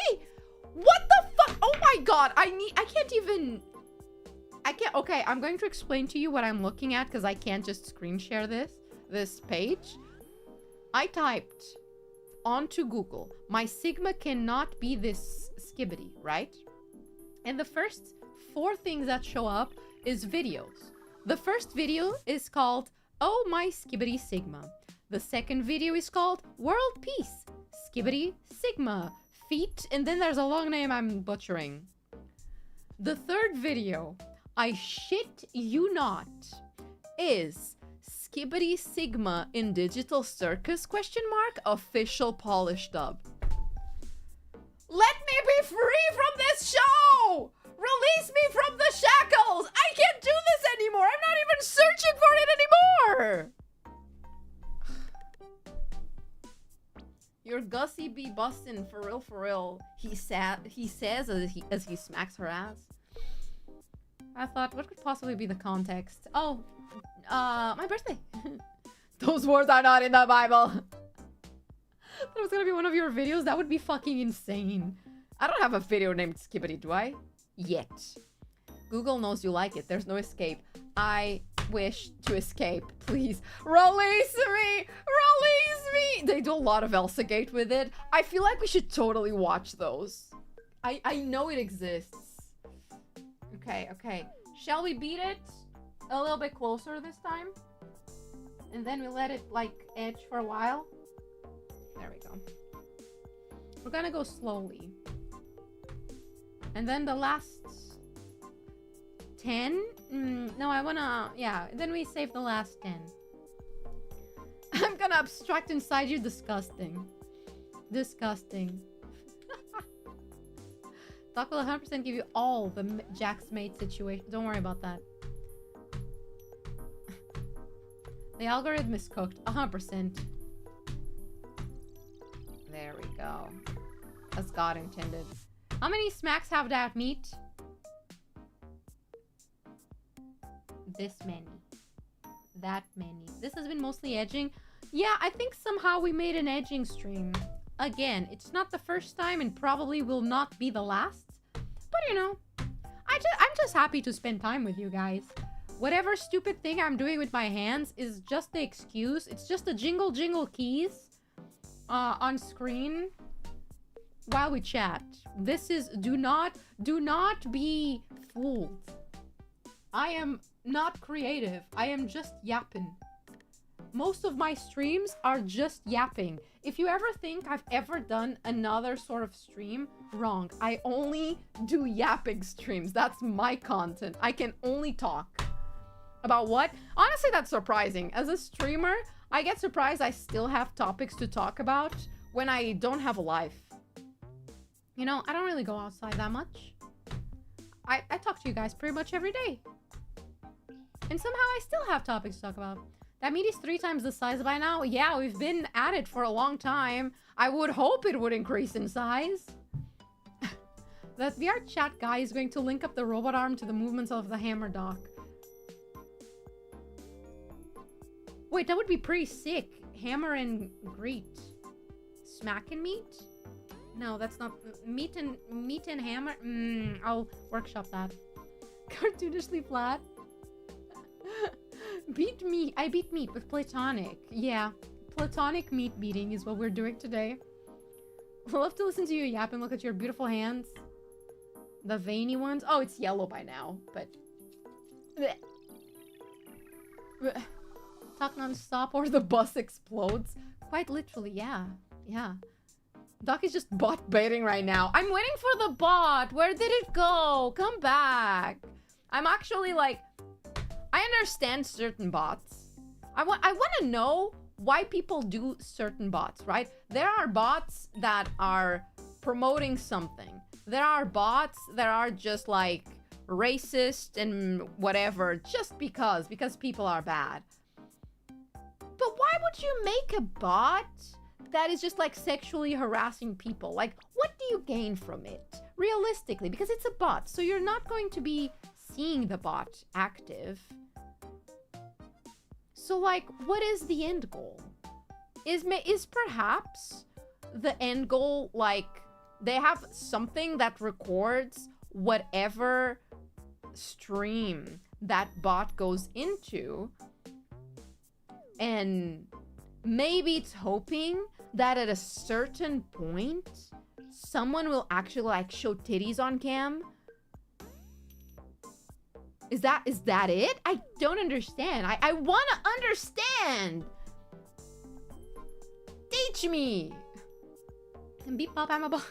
What the fuck? Oh my God. I can't even. Okay, I'm going to explain to you what I'm looking at because I can't just screen share this page. I typed onto Google, my Sigma cannot be this skibbity, right? And the first 4 things that show up is videos. The first video is called, Oh My Skibbity Sigma. The second video is called World Peace, Skibbity Sigma, Feet, and then there's a long name I'm butchering. The third video, I shit you not, is Skibbity Sigma in Digital Circus ? Official Polish dub. Let me be free from this show! Release me from the shackles! I can't do this anymore! I'm not even searching for it anymore! Your Gussie be bustin' for real. He says as he smacks her ass. I thought, what could possibly be the context? Oh, my birthday. Those words are not in the Bible. That was gonna be one of your videos. That would be fucking insane. I don't have a video named Skibbity, do I? Yet. Google knows you like it. There's no escape. I wish to escape. Please. Release me! Release me! They do a lot of Elsagate with it. I feel like we should totally watch those. I know it exists. Okay. Shall we beat it a little bit closer this time? And then we let it, like, edge for a while? There we go. We're gonna go slowly. And then the last 10? No, I wanna... Yeah, then we save the last 10. I'm gonna abstract inside you. Disgusting. Disgusting. Doc will 100% give you all the Jack's mate situation. Don't worry about that. The algorithm is cooked. 100%. There we go. As God intended. How many smacks have that meat? This many. That many. This has been mostly edging. Yeah, I think somehow we made an edging stream. Again, it's not the first time and probably will not be the last. But you know, I'm just happy to spend time with you guys. Whatever stupid thing I'm doing with my hands is just the excuse. It's just the jingle keys on screen while we chat. This is, do not be fooled. I am not creative. I am just yapping. Most of my streams are just yapping. If you ever think I've ever done another sort of stream, wrong. I only do yapping streams. That's my content. I can only talk. About what? Honestly, that's surprising. As a streamer, I get surprised I still have topics to talk about when I don't have a life. You know, I don't really go outside that much. I talk to you guys pretty much every day. And somehow I still have topics to talk about. That meat is 3 times the size by now. Yeah, we've been at it for a long time. I would hope it would increase in size. That VR chat guy is going to link up the robot arm to the movements of the hammer dock. Wait, that would be pretty sick. Hammer and greet. Smack and meat? No, that's not... Meat and hammer? I'll workshop that. Cartoonishly flat. Beat meat. I beat meat with platonic. Yeah. Platonic meat beating is what we're doing today. I'd love to listen to you yap and look at your beautiful hands. The veiny ones? Oh, it's yellow by now, but... Blech. Blech. Talk non-stop or the bus explodes. Quite literally, yeah. Yeah. Doc is just bot baiting right now. I'm waiting for the bot. Where did it go? Come back. I'm actually like... I understand certain bots. I want to know why people do certain bots, right? There are bots that are promoting something. There are bots that are just like racist and whatever just because people are bad. But why would you make a bot that is just like sexually harassing people? Like, what do you gain from it? Realistically, because it's a bot, so you're not going to be seeing the bot active. So like, what is the end goal? Is perhaps the end goal like they have something that records whatever stream that bot goes into, and maybe it's hoping that at a certain point someone will actually like show titties on cam? Is that it? I don't understand. I want to understand. Teach me. And beep pop, I'm a bot.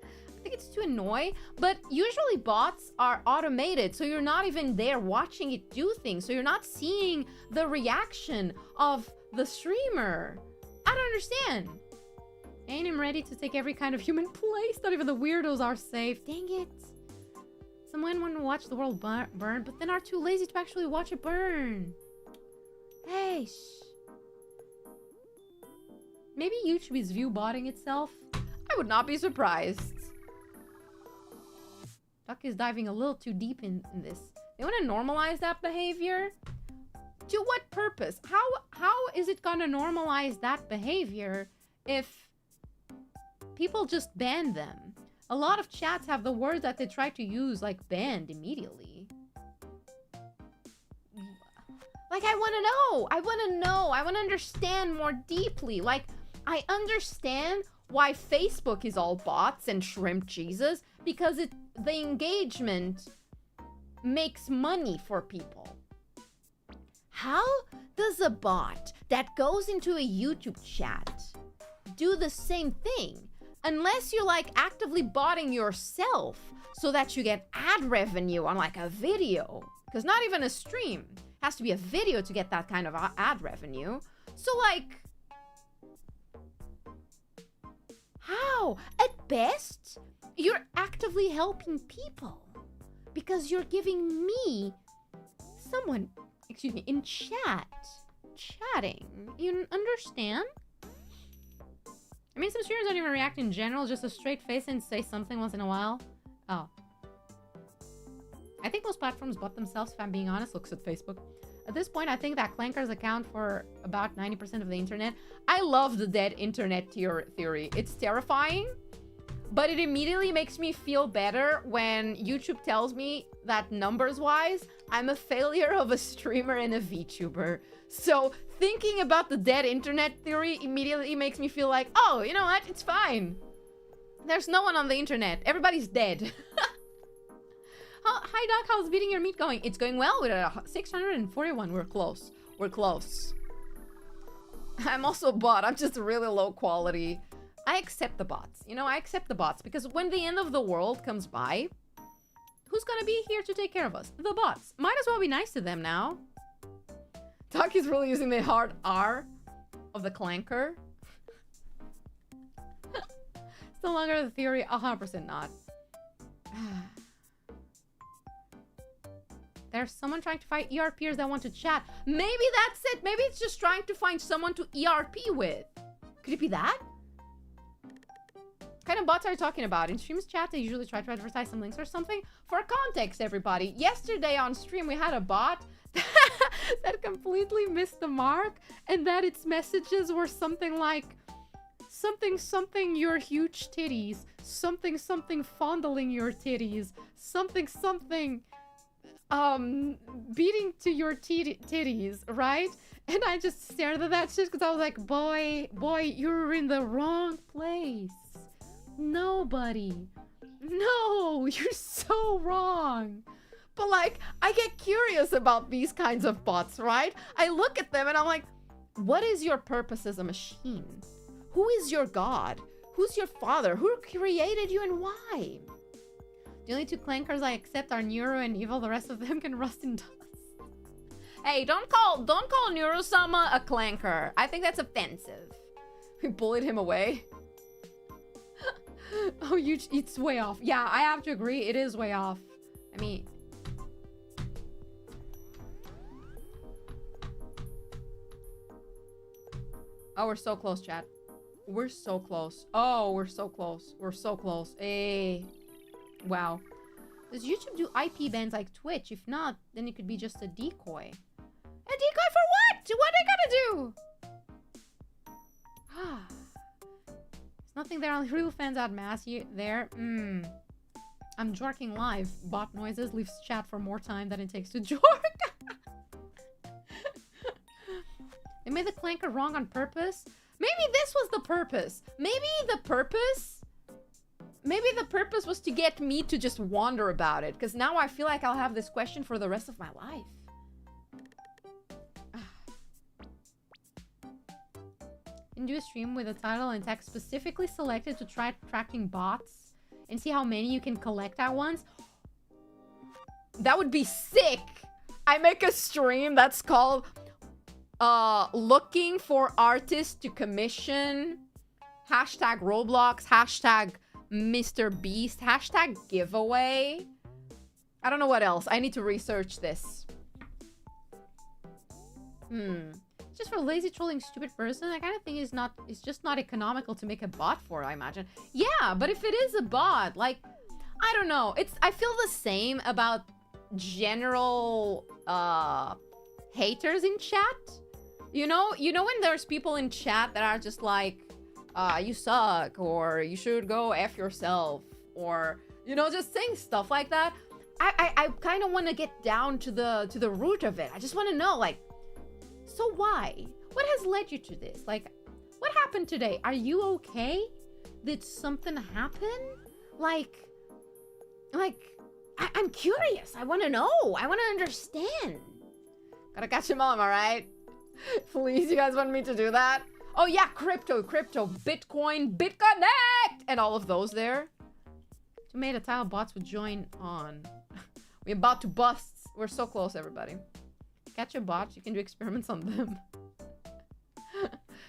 I think it's to annoy, but usually bots are automated, so you're not even there watching it do things, so you're not seeing the reaction of the streamer. I don't understand. Ain't him ready to take every kind of human place? Not even the weirdos are safe. Dang it. Someone want to watch the world burn, but then are too lazy to actually watch it burn. Hey, shh. Maybe YouTube is view-botting itself? I would not be surprised. Duck is diving a little too deep in this. They want to normalize that behavior? To what purpose? How is it gonna normalize that behavior if people just ban them? A lot of chats have the word that they try to use, like, banned immediately. Like, I want to know. I want to know. I want to understand more deeply. Like, I understand why Facebook is all bots and shrimp cheeses, because the engagement makes money for people. How does a bot that goes into a YouTube chat do the same thing? Unless you're like actively botting yourself so that you get ad revenue on like a video. Because not even a stream. It has to be a video to get that kind of ad revenue. So like, how? At best, you're actively helping people. Because you're giving me someone, excuse me, in chatting. You understand? I mean, some streamers don't even react in general, just a straight face and say something once in a while. Oh. I think most platforms bot themselves, if I'm being honest. Looks at Facebook. At this point, I think that clankers account for about 90% of the internet. I love the dead internet theory. It's terrifying, but it immediately makes me feel better when YouTube tells me that numbers-wise, I'm a failure of a streamer and a VTuber. So thinking about the dead internet theory immediately makes me feel like, oh, you know what? It's fine. There's no one on the internet. Everybody's dead. Hi, Doc. How's beating your meat going? It's going well. We're at 641. We're close. We're close. I'm also a bot. I'm just really low quality. I accept the bots. You know, I accept the bots because when the end of the world comes by, who's gonna be here to take care of us? The bots. Might as well be nice to them now. Doc is really using the hard R of the clanker. It's no longer the theory. 100% not. There's someone trying to find ERPers that want to chat. Maybe that's it. Maybe it's just trying to find someone to ERP with. Could it be that? What kind of bots are you talking about? In streams chat, they usually try to advertise some links or something. For context, everybody, yesterday on stream, we had a bot that completely missed the mark, and that its messages were something like, something your huge titties, something fondling your titties, something beating to your titties, right? And I just stared at that shit because I was like, boy, you're in the wrong place. Nobody No, you're so wrong. But like, I get curious about these kinds of bots, right? I look at them and I'm like, what is your purpose as a machine? Who is your god? Who's your father? Who created you and why? The only two clankers I accept are Neuro and Evil. The rest of them can rust in dust. Hey, don't call Neuro-sama a clanker. I think that's offensive. We bullied him away. Oh, it's way off. Yeah, I have to agree. It is way off. I mean... Oh, we're so close, chat. We're so close. Oh, we're so close. We're so close. Hey. Wow. Does YouTube do IP bans like Twitch? If not, then it could be just a decoy. A decoy for what? What I gotta do? There's nothing there. Only real fans at mass there. I'm jorking live. Bot noises leaves chat for more time than it takes to jork. They made the clanker wrong on purpose. Maybe this was the purpose. Maybe the purpose was to get me to just wonder about it. Because now I feel like I'll have this question for the rest of my life. And do a stream with a title and text specifically selected to try tracking bots and see how many you can collect at once. That would be sick. I make a stream that's called looking for artists to commission, hashtag Roblox, hashtag Mr. Beast, hashtag giveaway. I don't know what else. I need to research this. Just for lazy trolling stupid person, that kind of thing is just not economical to make a bot for, I imagine. Yeah, but if it is a bot, like, I don't know. I feel the same about general haters in chat. You know when there's people in chat that are just like, you suck, or you should go F yourself, or, you know, just saying stuff like that. I kind of want to get down to the root of it. I just want to know, like, so why? What has led you to this? Like, what happened today? Are you okay? Did something happen? Like, I'm curious. I want to know. I want to understand. Gotta catch him all, am I right? Please, you guys want me to do that? Oh yeah, crypto, Bitcoin, BitConnect, and all of those there. Tomato tile bots would join on. We're about to bust. We're so close, everybody. Catch a bot, you can do experiments on them.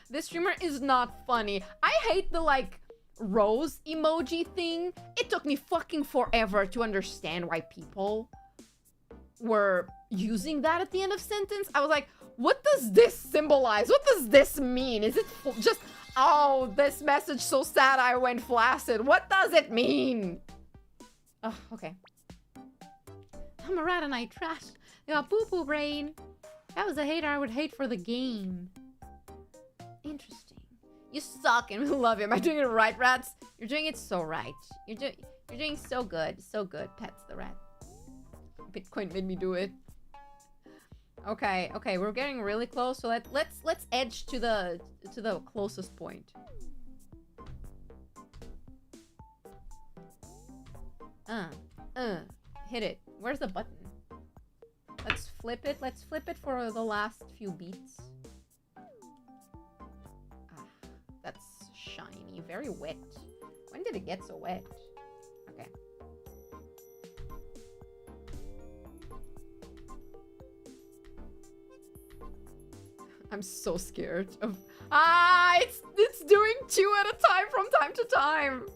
This streamer is not funny. I hate the, like, rose emoji thing. It took me fucking forever to understand why people were using that at the end of sentence. I was like, what does this symbolize? What does this mean? Is it just, oh, this message so sad I went flaccid. What does it mean? Oh, okay. I'm a rat and I trash. I got poo-poo brain. If I was a hater, I would hate for the game. Interesting. You suck and we love you. Am I doing it right, rats? You're doing it so right. You're doing so good. So good. Pets the rat. Bitcoin made me do it. Okay, we're getting really close. So let's edge to the closest point. Hit it. Where's the button? Let's flip it. Let's flip it for the last few beats. That's shiny. Very wet. When did it get so wet? Okay. I'm so scared of... it's doing 2 at a time from time to time.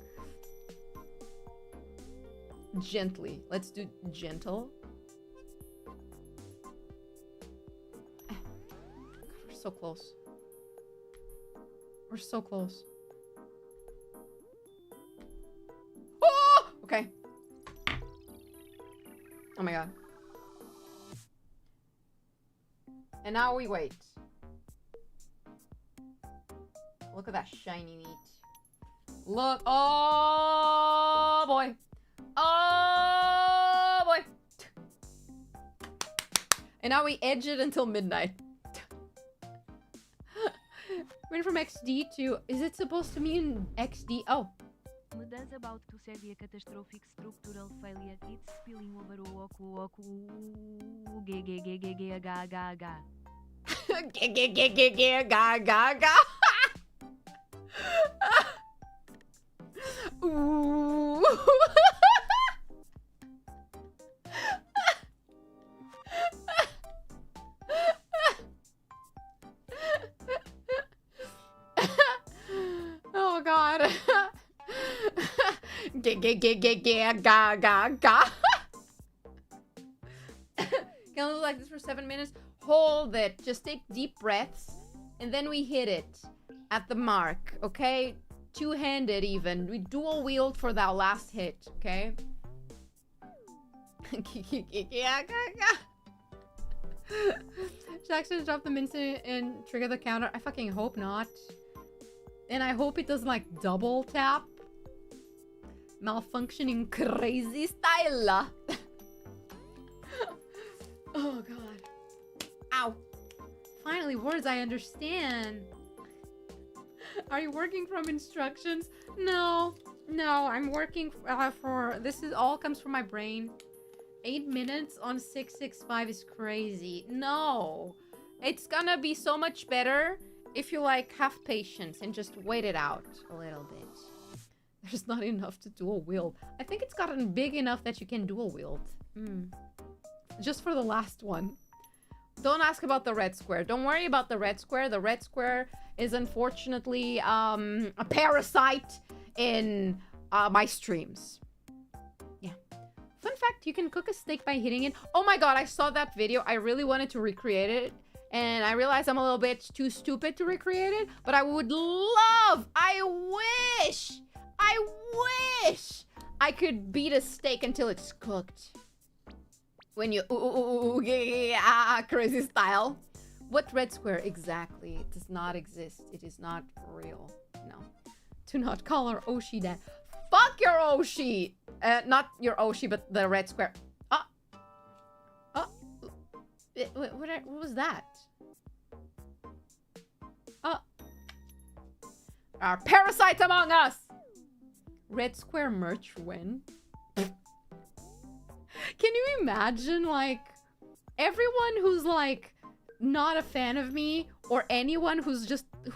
Gently. Let's do gentle. God, we're so close. We're so close. Oh! Okay. Oh my god. And now we wait. Look at that shiny meat. Look. Oh boy. Oh boy. And now we edge it until midnight. Went from XD to... Is it supposed to mean XD? Oh. Mudah was about to say a catastrophic structural failure. It's spilling over ga. Ga. Ooh. Oh god. Ga. Can we do like this for 7 minutes? Hold it. Just take deep breaths. And then we hit it at the mark, okay? Two-handed even. We dual wield for that last hit, okay? Should I actually drop the mince and trigger the counter? I fucking hope not. And I hope it doesn't like double tap. Malfunctioning crazy style. Oh god. Ow. Finally, words I understand. Are you working from instructions? No. No, I'm working for... This is all comes from my brain. 8 minutes on 665 is crazy. No. It's gonna be so much better if you, like, have patience and just wait it out a little bit. There's not enough to dual wield. I think it's gotten big enough that you can dual wield. Just for the last one. Don't ask about the red square. Don't worry about the red square. The red square is unfortunately a parasite in my streams. Yeah. Fun fact, you can cook a steak by hitting it. Oh my god, I saw that video. I really wanted to recreate it. And I realized I'm a little bit too stupid to recreate it. But I would love, I wish I could beat a steak until it's cooked. When you crazy style. What red square exactly? It does not exist. It is not real. No. Do not call her Oshi that. Fuck your Oshi! Not your Oshi, but the red square. What was that? Our parasites among us! Red square merch win. Can you imagine, like, everyone who's, like, not a fan of me, or anyone who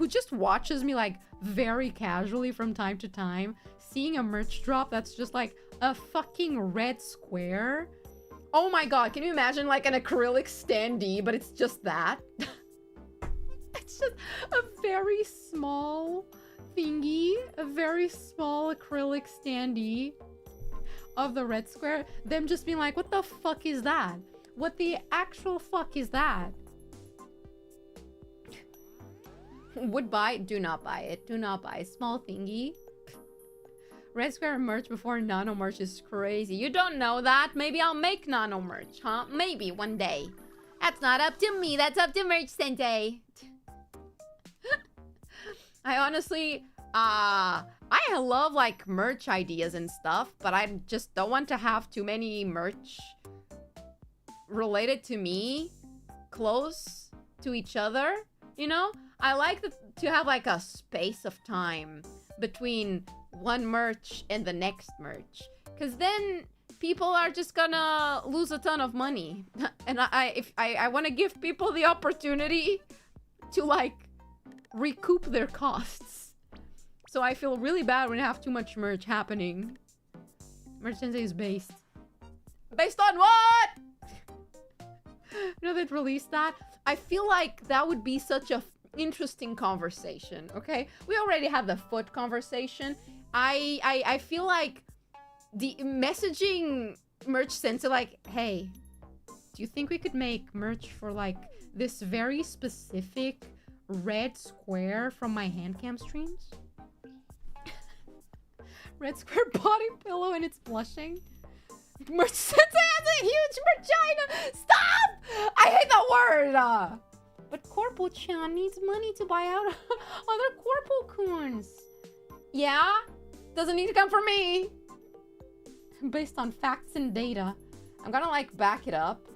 just watches me, like, very casually from time to time, seeing a merch drop that's just, like, a fucking red square? Oh my god, can you imagine, like, an acrylic standee, but it's just that? It's just a very small thingy, a very small acrylic standee of the red square, them just being like, what the fuck is that? What the actual fuck is that? Would buy, do not buy it. Do not buy. Small thingy. Red square merch before nano merch is crazy. You don't know that? Maybe I'll make nano merch, huh? Maybe one day. That's not up to me. That's up to Merch Sensei. I honestly, I love, like, merch ideas and stuff, but I just don't want to have too many merch related to me close to each other, you know? I like to have, like, a space of time between one merch and the next merch, because then people are just gonna lose a ton of money. And I want to give people the opportunity to, like, recoup their costs. So I feel really bad when I have too much merch happening. Merch Sensei is based. Based on what? You know, they'd release that. I feel like that would be such a interesting conversation, okay? We already had the foot conversation. I feel like the messaging Merch Sensei, like, hey, do you think we could make merch for, like, this very specific red square from my HANDCAM streams? Red square body pillow and it's blushing. Merch Sensei has a huge vagina! Stop! I hate that word! But Corpo-chan needs money to buy out other Corpo-kuns. Yeah? Doesn't need to come from me. Based on facts and data. I'm gonna, like, back it up.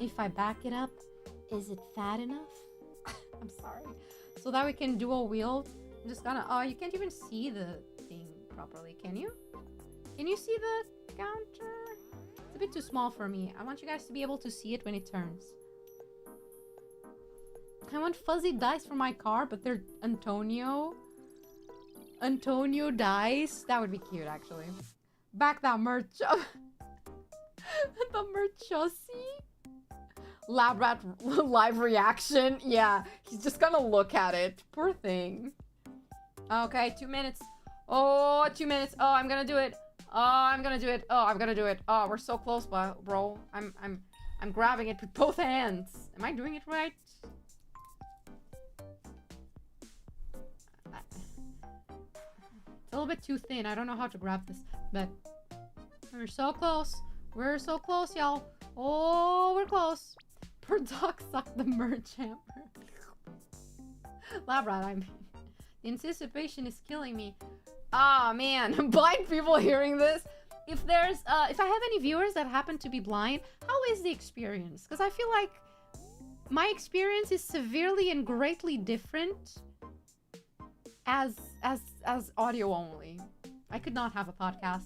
If I back it up, is it fat enough? I'm sorry. So that we can dual wield. I'm just gonna... Oh, you can't even see the thing. properly. Can you? Can you see the counter? It's a bit too small for me. I want you guys to be able to see it when it turns. I want fuzzy dice for my car, but they're Antonio dice. That would be cute, actually. Back that merch. The merch chassis. Lab rat live reaction. Yeah, he's just gonna look at it. Poor thing. Okay, 2 minutes. Oh, 2 minutes. Oh, I'm gonna do it. Oh, I'm gonna do it. Oh, I'm gonna do it. Oh, we're so close, bro. I'm grabbing it with both hands. Am I doing it right? It's a little bit too thin. I don't know how to grab this, but we're so close. We're so close, y'all. Oh, we're close. Per dog suck the merch hammer. Lab rat, I mean. The anticipation is killing me. Ah, man. Blind people hearing this. If there's, if I have any viewers that happen to be blind, how is the experience? Because I feel like my experience is severely and greatly different as audio only. I could not have a podcast.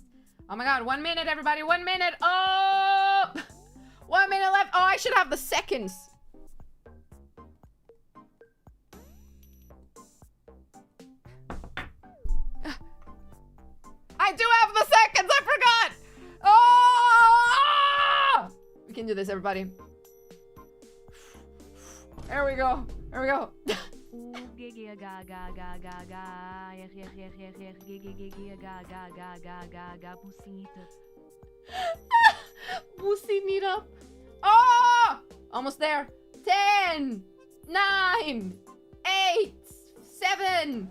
Oh my god, 1 minute, everybody, 1 minute. Oh! 1 minute left. Oh, I should have the seconds. I do have the seconds, I forgot! Oh! We can do this, everybody. There we go. There we go. Bucinita. Oh! Almost there. 10, 9, 8, 7,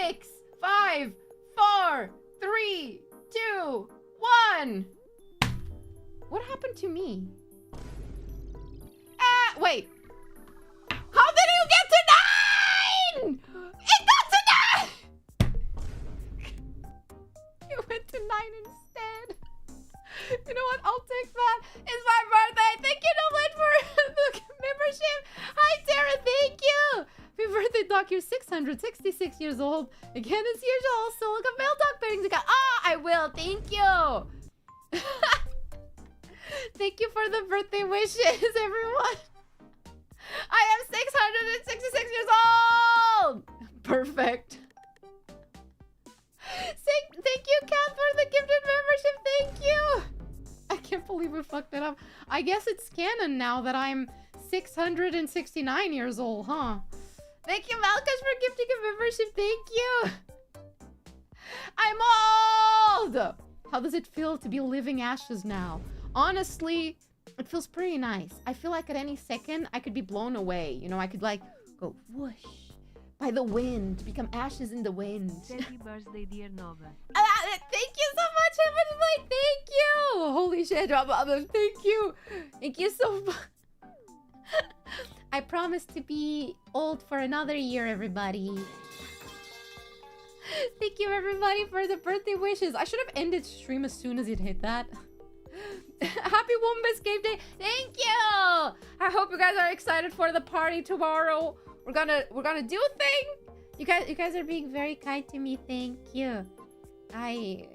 6, 5, 4, 3, 2, 1. What happened to me? Wait. How did you get to 9? It got to 9! You went to 9 instead. You know what? I'll take that. It's my birthday. Thank you, Nolan, for the membership. Hi, Tara. Thank you. Happy birthday, Doc. You're 666 years old. Again, as usual. So look at male dog pairings. Ah, I will. Thank you. Thank you for the birthday wishes, everyone. I am 666 years old. Perfect. Thank you, Kat, for the gifted membership. Thank you. I can't believe we fucked it up. I guess it's canon now that I'm 669 years old, huh? Thank you, Malkash, for gifting a membership. Thank you. I'm old. How does it feel to be living ashes now? Honestly, it feels pretty nice. I feel like at any second I could be blown away. You know, I could like go whoosh by the wind, become ashes in the wind. Happy birthday, dear Nova. Thank you so much, everybody. Thank you. Holy shit, thank you. Thank you so much. I promise to be old for another year, everybody. Thank you, everybody, for the birthday wishes. I should have ended stream as soon as it hit that. Happy Wombus Game Day. Thank you. I hope you guys are excited for the party tomorrow. We're gonna do a thing. You guys are being very kind to me. Thank you. I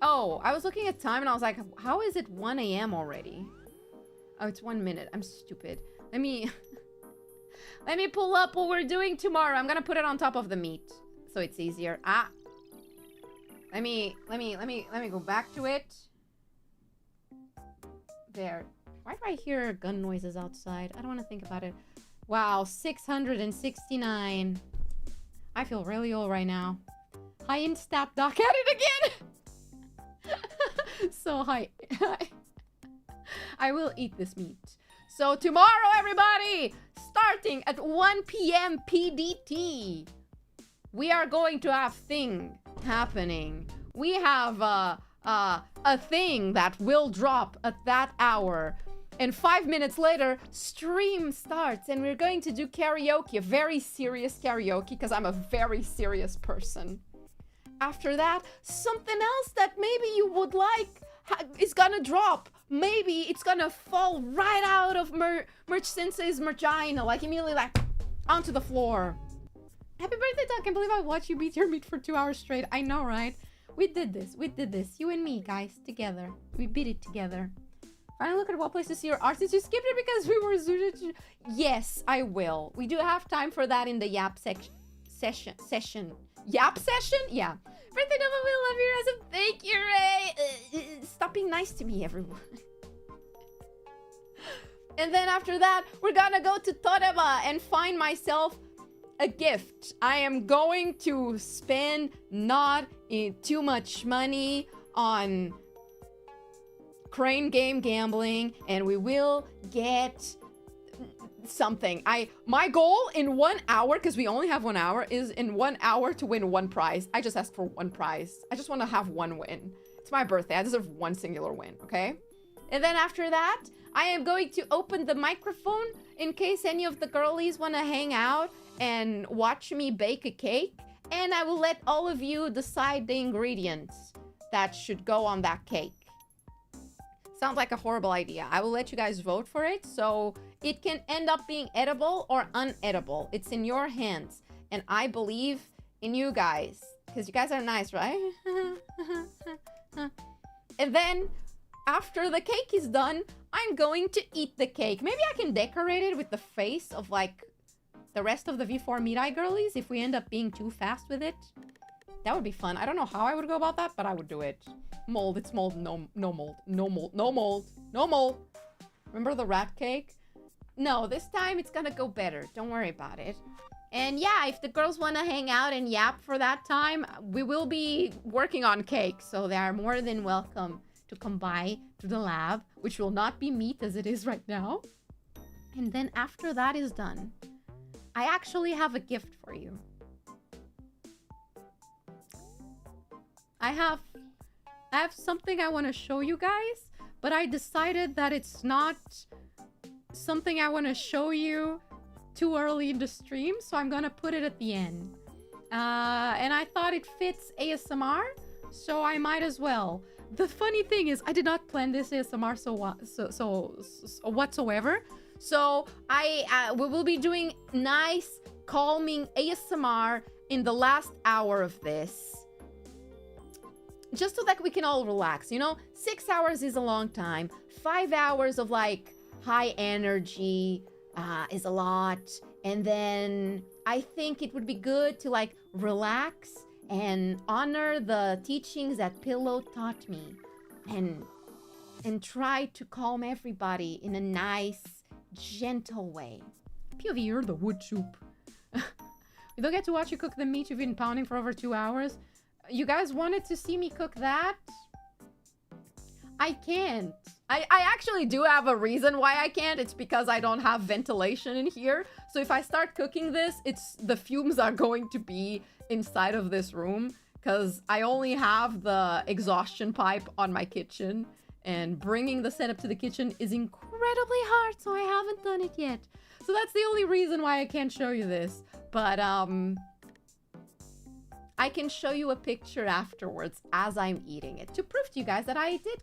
was looking at time and I was like, how is it 1 a.m. already? Oh, it's 1 minute. I'm stupid. Let me pull up what we're doing tomorrow. I'm gonna put it on top of the meat so it's easier. Let me go back to it. There. Why do I hear gun noises outside? I don't want to think about it. Wow, 669. I feel really old right now. Hi, Instat Doc at it again. So hi. I will eat this meat. So tomorrow, everybody, starting at 1 p.m. PDT, we are going to have thing happening. We have a thing that will drop at that hour. And 5 minutes later, stream starts and we're going to do karaoke, a very serious karaoke, because I'm a very serious person. After that, something else that maybe you would like is gonna drop. Maybe it's gonna fall right out of Merch Sensei's vagina, like immediately like onto the floor. Happy birthday, Doc. I can't believe I watched you beat your meat for 2 hours straight. I know, right? We did this. We did this. You and me, guys, together. We beat it together. Finally, look at what place to see your art since you skipped it because we were zooted. Yes, I will. We do have time for that in the yap session. Yap session? Yeah. Birthday Nova, we love you, Razum. Thank you, Ray. Stop being nice to me, everyone. And then after that, we're gonna go to Dr.NOVA and find myself a gift. I am going to spend not too much money on crane game gambling, and we will get something. My goal in 1 hour, because we only have 1 hour, is in 1 hour to win one prize. I just asked for one prize. I just want to have one win. It's my birthday. I deserve one singular win, okay? And then after that, I am going to open the microphone in case any of the girlies want to hang out and watch me bake a cake. And I will let all of you decide the ingredients that should go on that cake. Sounds like a horrible idea. I will let you guys vote for it, so it can end up being edible or unedible. It's in your hands. And I believe in you guys, because you guys are nice, right? And then, after the cake is done, I'm going to eat the cake. Maybe I can decorate it with the face of, like, the rest of the V4 Mirai girlies if we end up being too fast with it. That would be fun. I don't know how I would go about that, but I would do it. Mold, it's mold. No mold. No mold. No mold. No mold. Remember the rat cake? No, this time it's gonna go better. Don't worry about it. And yeah, if the girls want to hang out and yap for that time, we will be working on cake. So they are more than welcome to come by to the lab, which will not be meat as it is right now. And then after that is done, I actually have a gift for you. I have something I want to show you guys, but I decided that it's not something I want to show you too early in the stream, so I'm gonna put it at the end. And I thought it fits ASMR, so I might as well. The funny thing is, I did not plan this ASMR so whatsoever. So we will be doing nice, calming ASMR in the last hour of this. Just so that we can all relax, you know? 6 hours is a long time. 5 hours of, like, high energy is a lot. And then I think it would be good to, like, relax and honor the teachings that Pillow taught me. And try to calm everybody in a nice, gentle way. POV, you're the wood soup. We don't get to watch you cook the meat you've been pounding for over 2 hours. You guys wanted to see me cook that? I can't. I actually do have a reason why I can't. It's because I don't have ventilation in here. So if I start cooking this, the fumes are going to be inside of this room because I only have the exhaustion pipe on my kitchen, and bringing the setup to the kitchen is incredibly hard, so I haven't done it yet. So that's the only reason why I can't show you this. But I can show you a picture afterwards as I'm eating it to prove to you guys that I did